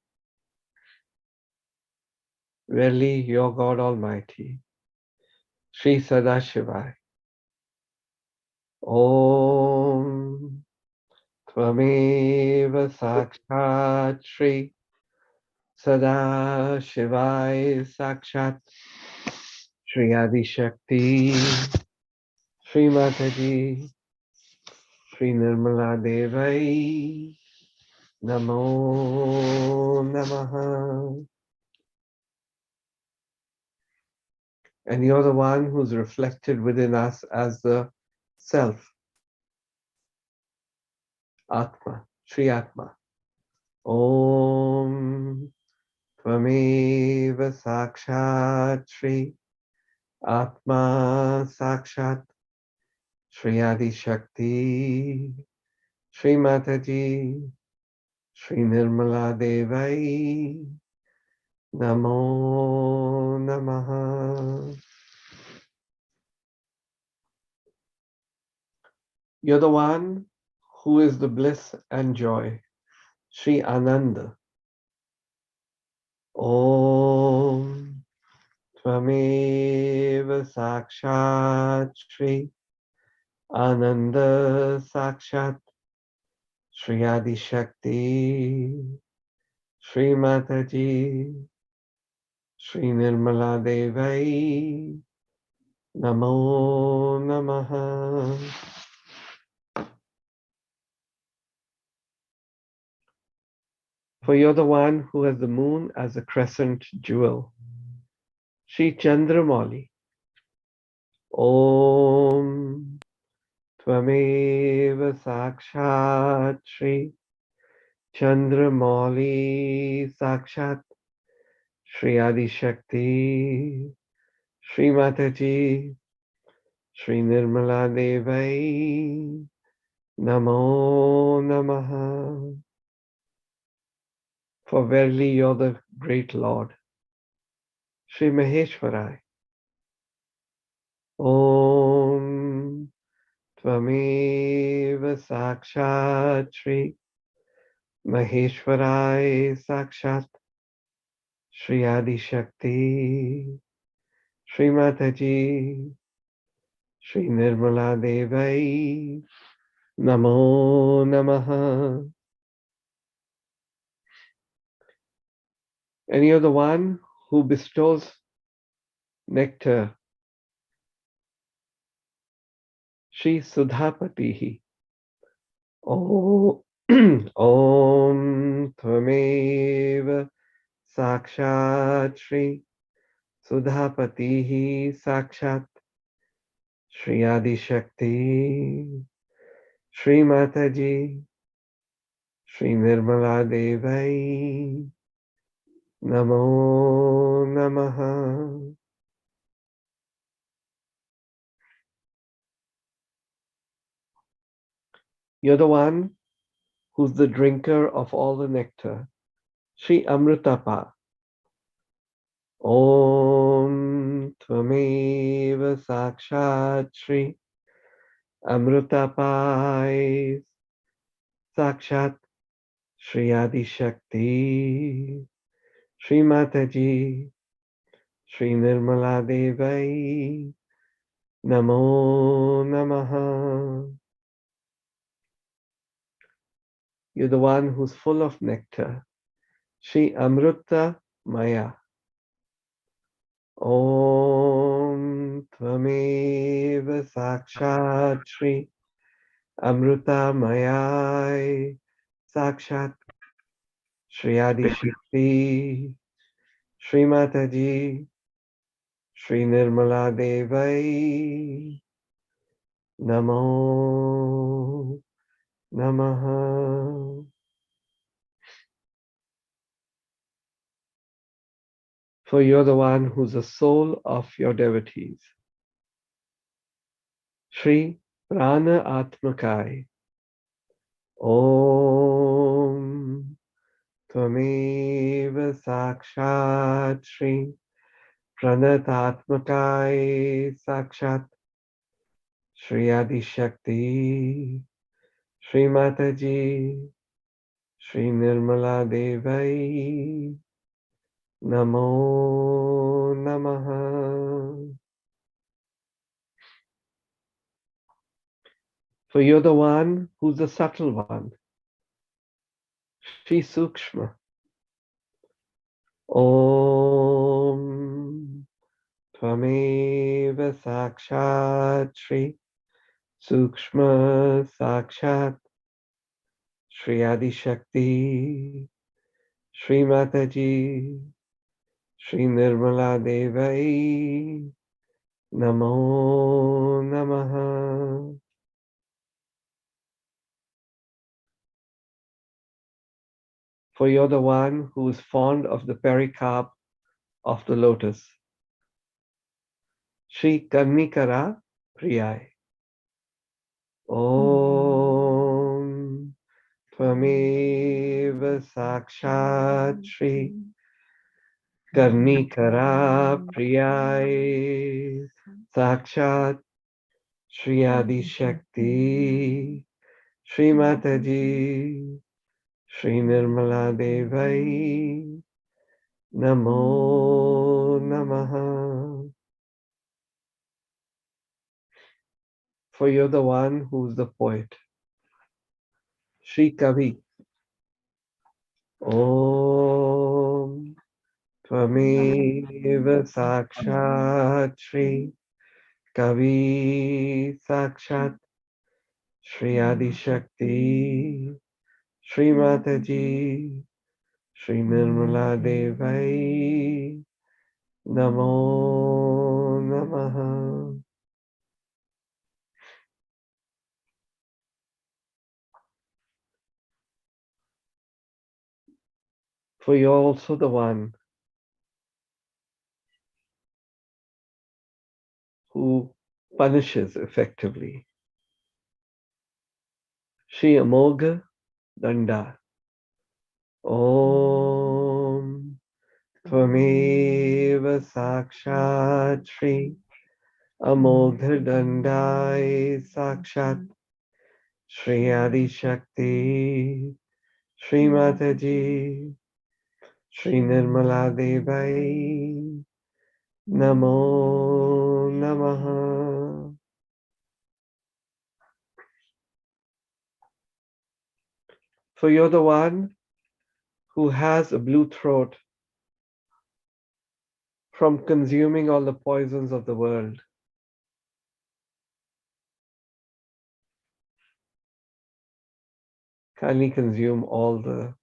Speaker 1: Verily, your God Almighty, Sri Sadashivai. Om Tvameva Sakshat Shri Sadashivai Sakshat Shri Adi Shakti Shri Mataji Shri Nirmala Devai Namo Namaha. And you're the one who's reflected within us as the self, Atma, Sri Atma. Om Tvameva Sakshat Shri Atma Sakshat Shri Adi Shakti Shri Mataji Shri Nirmala Devai Namo Namaha. You're the one who is the bliss and joy, Sri Ananda. Om Tvameva Sakshat Shri Ananda Sakshat Shri Adi Shakti Shri Mataji Shri Nirmala Devai Namo Namaha. For you're the one who has the moon as a crescent jewel, Shri Chandramali. Om Tvameva Sakshat Shri Chandramali Sakshat Shri Adi Shakti Shri Mataji Shri Nirmala Devai Namo Namaha. For verily you're the great Lord, Shri Maheshwarai. Om Tvameva Sakshat Shri Maheshwarai Sakshat Shri Adi Shakti Shri Mataji Shri Nirmala Devai Namo Namaha. And you're the one who bestows nectar, Shri Sudhapatihi. Om Om Tvameva Sakshat Shri Sudhapatihi Sakshat Shri Adi Shakti Shri Mataji Shri Nirmala Devai Namo Namaha. You're the one who's the drinker of all the nectar, Shri Amritapa. Om Tvameva Sakshat Shri Amritapai Sakshat Shri Adi Shakti Shri Mataji Shri Nirmala Devai Namo Namaha. You're the one who's full of nectar, Shri Amrita Maya. Om Tvameva Sakshat Shri Amrita Mayai Sakshat Shri Adi Shakti Shri Mataji Shri Nirmala Devai Namo Namaha. For you're the one who's the soul of your devotees, Shri Prana Atmakai. Om Tvameva Sakshat Shri Pranatatmakai Sakshat Shri Adi Shakti Shri Mataji, Shri Nirmala Devai, Namo Namaha. For you're the one who's the subtle one. Shri Sukshma. Om Tvameva Sakshat Shri Sukshma Sakshat Shri Adi Shakti Shri Mataji Shri Nirmala Devai Namo Namaha. For you're the one who is fond of the pericarp of the lotus. Shri Karnikara Priyai. Om Tvameva Sakshat Shri Karnikara Priyai Sakshat Shri Adi Shakti Shri Mataji Shri Nirmala Devai Namo Namaha. For you're the one who's the poet. Shri Kavi. Om Tvameva Sakshat Shri Kavi Sakshat Shri Adi Shakti Shri Mataji Shri Nirmala Devai Namo Namaha. For you're also the one who punishes effectively. Shri Amogha Danda. Om Tvameva Sakshat Shri Amogha Dandai Sakshat Shri Adi Shakti Shri Mataji Shri Nirmala Devai Namo Namaha. For you're the one who has a blue throat from consuming all the poisons of the world. Kindly consume all the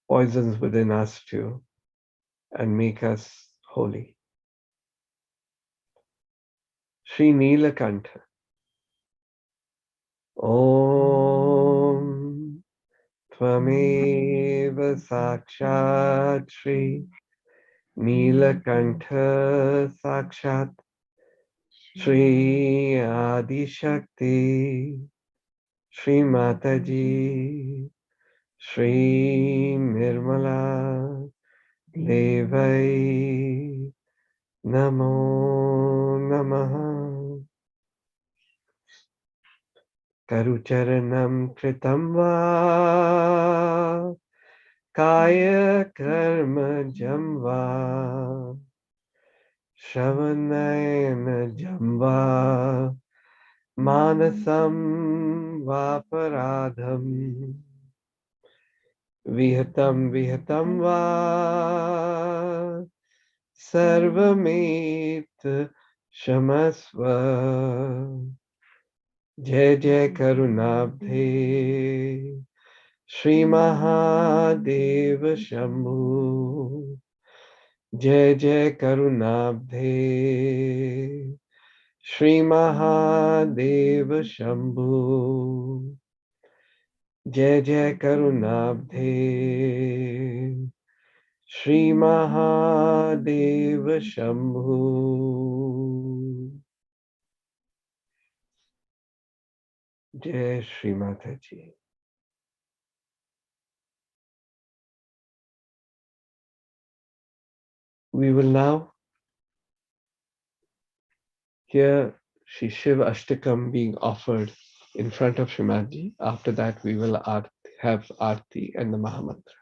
Speaker 1: poisons within us too and make us holy. Shri Neelakantha. Om Tvameva Sakshat Shri Neelakantha Sakshat Shri Adi Shakti Shri Mataji Shri Nirmala Devai Namo Namaha. Karucharanam Kritam Va Kaya Karma Jamva Shavanayana Jamba Manasam Vaparadham Vihatam Va Sarvamit Shamasva. Jai Jai Karunabdhe Shri Mahadeva Shambhu. Jai Jai Karunabdhe Shri Mahadeva Shambhu. Jai Jai Karunabdhe Shri Mahadeva Shambhu. Jai Shri Mataji. We will now hear Shri Shiv Ashtakam being offered in front of Shrimadji. After that, we will have Aarti and the Mahamantra.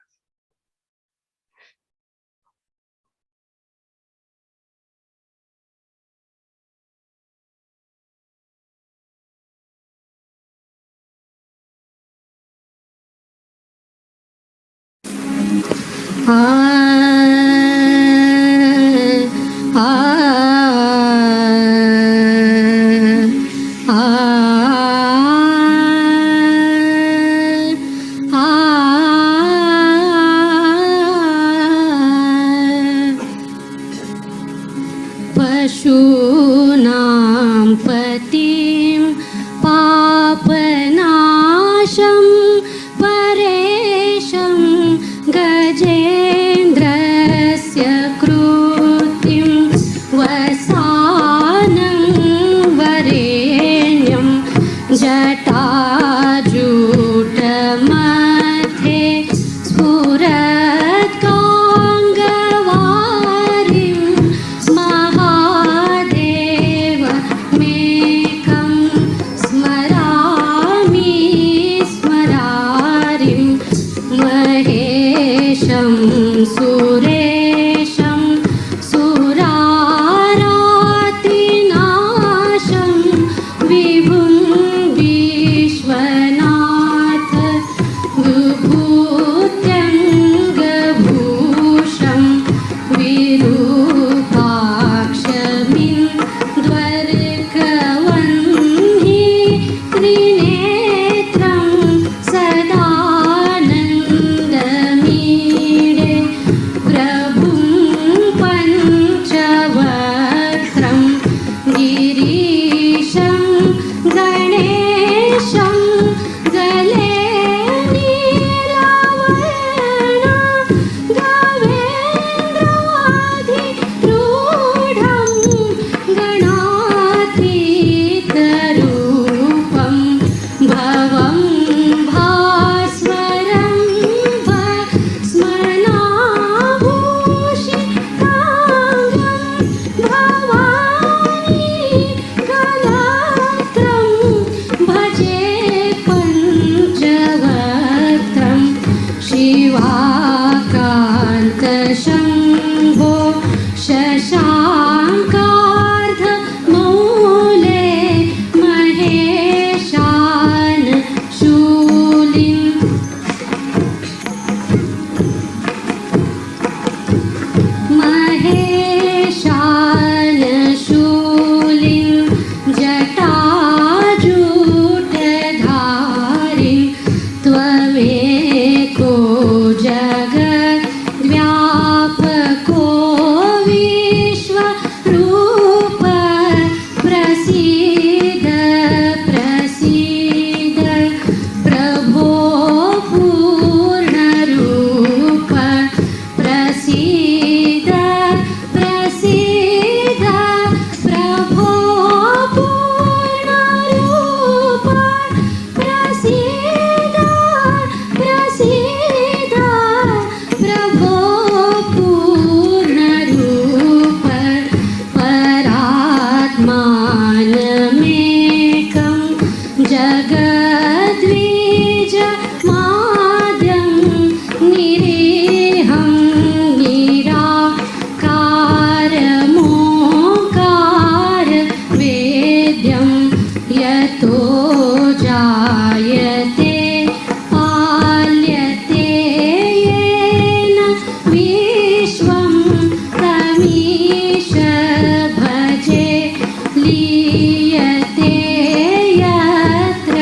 Speaker 5: पशूनां पतिं पापनाशं परेशं गजेन्द्रस्य कृतिं वसानं वरेण्यं जटाजूटमध्ये स्फुरत्काङ्गवारिं महादेवमेकं स्मरामि स्मरारिं महेशं सुरेशं सुरारातिनाशं विभुं विश्वनाथ विभूत्यङ्गभूषं विरूपाक्षमिन्द्वर्कवह्नि त्रिनेत्रं सदानन्दमीडे प्रभुं पञ्चवक्त्रं गिरीशं गणेशं गले नीलवर्ण गवेन्द्राधिरूढं गणातीतरूपं भवं भास्वरं भस्मनाभूषिताङ्गं भवानी कलत्रं भजे पञ्चवक्त्रं शिवाकान्तशम्भो शशाङ्कार्धमौले महेशान शूलिं महेशानशूलिं जटाजूटधारिं त्वमेको जगद्व्यापको विश्वरूप प्रसीद प्रसीद प्रभो पूर्णरूप प्रसीद प्रसीद प्रभो पूर्णरूप प्रसीद प्रसीद प्रभो पूर्णरूप परात्मानमेकं जगद्वीजमाद्यं निरीहं निराकारमोकार वेद्यं यतो जायते पाल्यते येन विश्वं तमीश भजे लीयते यत्र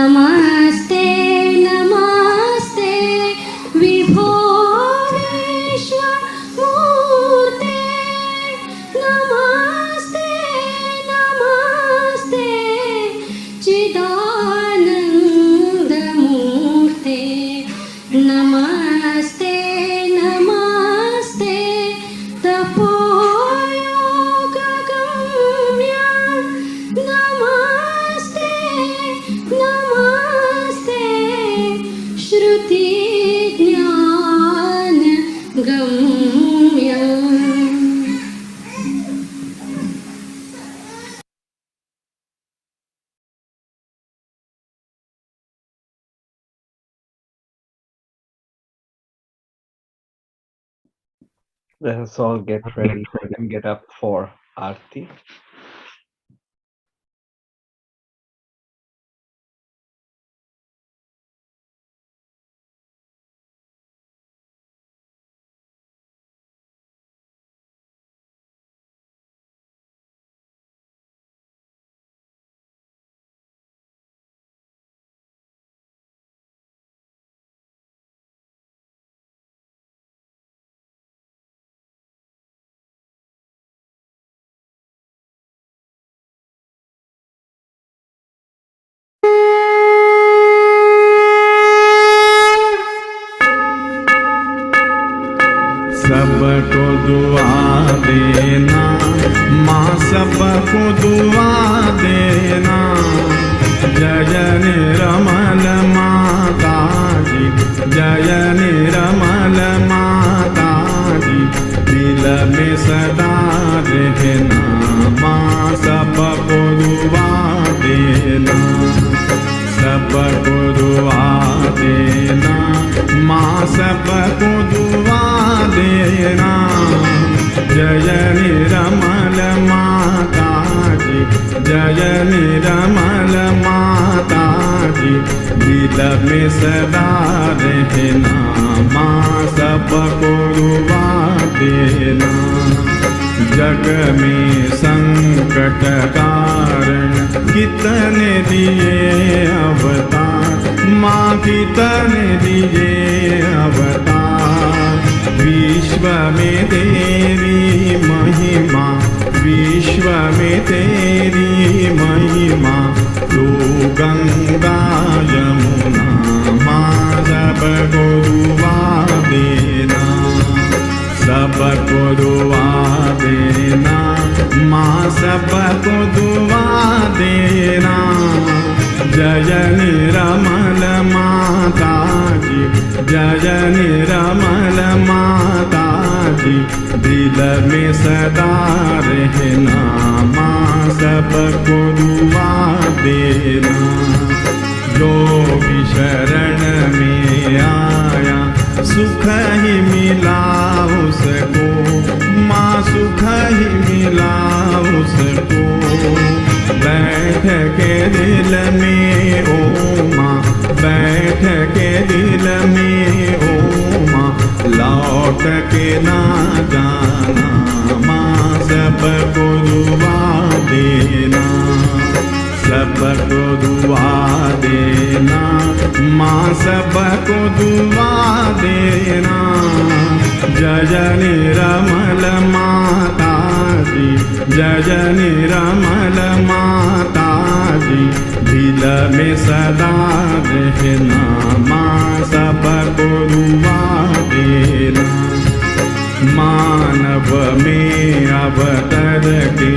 Speaker 5: नमस्ते नमस्ते विभो विश्वमूर्ते नमस्ते नमस्ते चिदानन्दमूर्ते नमस्ते नमस्ते तपोयोगगम्य नमस्ते नमस्ते श्रुतिज्ञानगम्य।
Speaker 1: Let us all get ready and get up for Aarti.
Speaker 6: सबको दुआ देना, माँ सबको दुआ देना। जय निरमल माता जी, जय निरमल माता जी, दिल में सदा रहना, माँ सबको दुआ देना। सबको दुआ देना, माँ सबको दुआ देना। जय निरमल माता जी, जय निरमल माता जी, दिल में सदा रहना, माँ सबको दुआ देना। जग में संकट कारण कितने दिए अवतार, माँ कितने दिए अवतार। विश्व में तेरी महिमा, विश्व में तेरी महिमा। तू गंगा यमुना, माँ सबको दुआ देना। सबको दुआ देना, माँ सबको दुआ देना। जय निरमल माता जी, जय निरमल माता जी, दिल में सदा रहना, माँ सबको दुआ देना। जो भी शरण में आया सुख ही मिला उसको, माँ सुख ही मिला उसको। बैठ के दिल में ओ माँ, बैठ के दिल में ओ माँ, लौट के ना जाना, माँ सबको दुआ देना। सबको दुआ देना, माँ सबको दुआ देना। जय निरमल माता जी, जय निरमल माता जी, दिल में सदा रहना, माँ सबको दुआ देना। मानव में अवतर के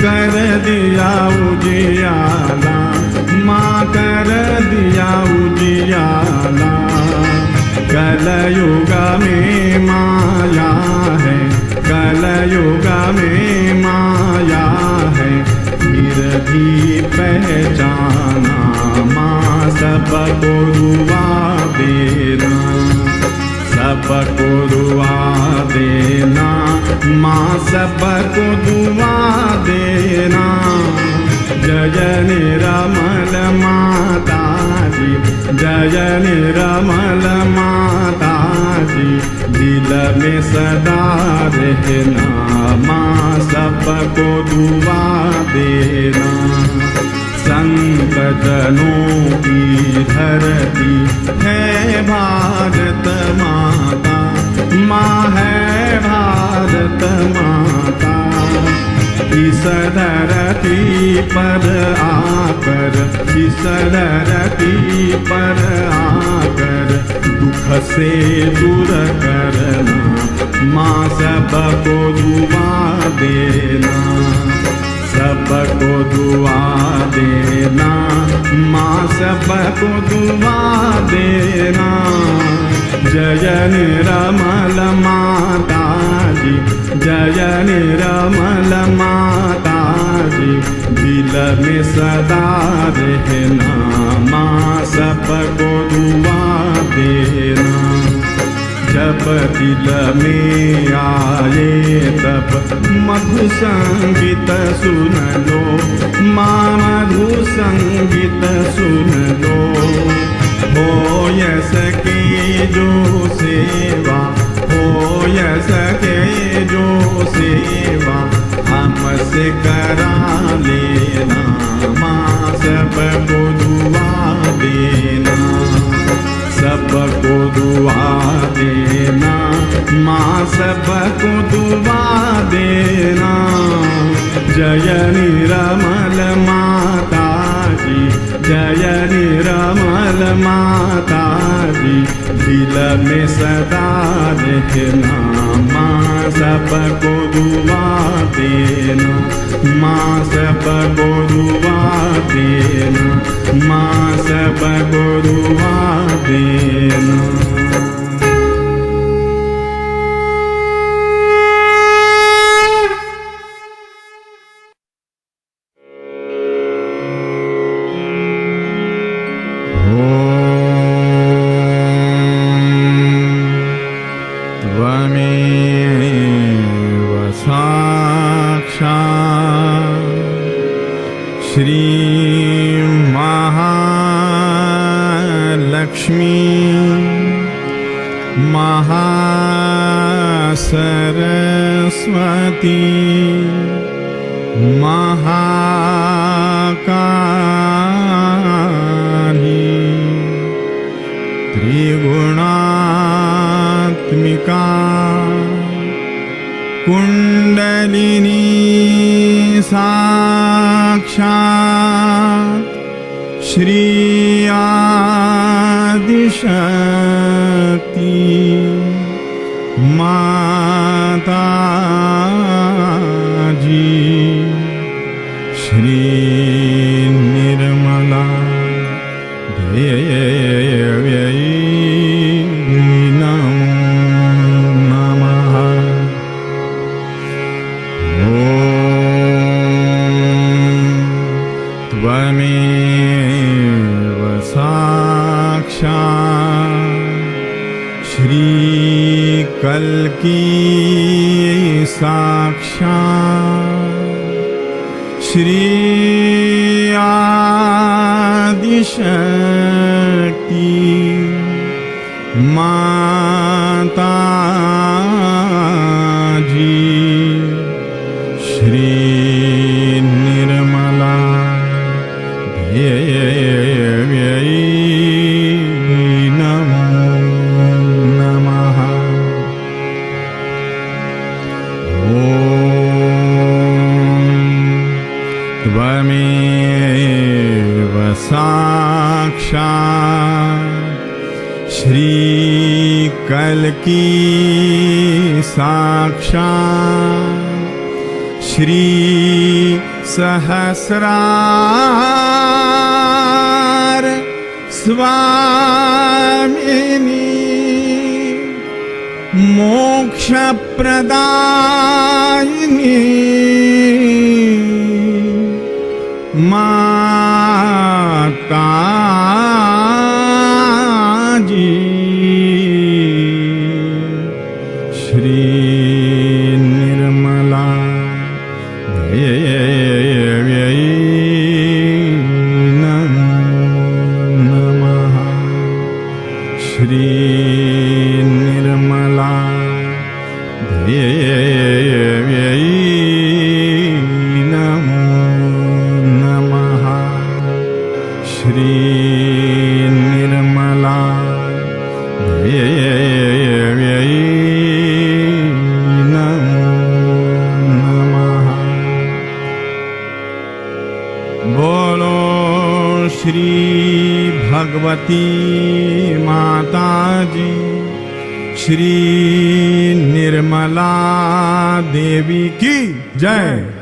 Speaker 6: कर दिया उजियाला, माँ कर दिया उजियाला। कलयुग में माया है, कलयुग में माया है, फिर भी पहचाना, माँ सबको दुआ देना। सबको दुआ देना, माँ सबको दुआ देना। जय निरमल माता जी, जय निरमल माता जी, दिल में सदा रहना, माँ सबको दुआ देना। संत जनों की धरती है भारत माता, माँ है भारत माता। इस धरती पर आकर, इस धरती पर आकर दुख से दूर करना, माँ सबको दुआ देना, सबको दुआ देना, माँ सबको दुआ देना। जय निरमल माता जी, जय निरमल माता जी, दिल में सदा रहना, माँ सबको दुआ देना। जब दिल में आए तब मधु संगीत सुन लो, माँ मधु संगीत सुन लो। हो सके जो सेवा, हो सके जो सेवा हमसे करा लेना, माँ सबको दुआ देना, सबको दुआ देना, माँ सबको दुआ देना। जय निरमल माता जी, जय निरमल माता जी, दिल में सदा रहना, माँ सबको दुआ देना, माँ सबको दुआ देना, माँ सबको दुआ देना।
Speaker 7: सरस्वती महाकाली त्रिगुणात्मिका कुंडलिनी साक्षात् श्री आदिशक्ति माता जी, श्री निर्मला देव्यै नमो नमः। त्वमेव साक्षात् श्री कल्की साक्षात् श्री आदिशक्ति माता जी, श्री निर्मला देव्यै नमो नमः। त्वमेव साक्षात् श्री कल्की साक्षात् श्री सहस्रार स्वामिनी मोक्ष प्रदायिनी माता जी, श्री निर्मला देव्यै नमो नमः। श्री निर्मला देव्यै नमो नमः। Shri Nirmala Devi Namo Namaha. Bolo Shri Bhagavati Mata Ji Shri Nirmala Devi ki Jai.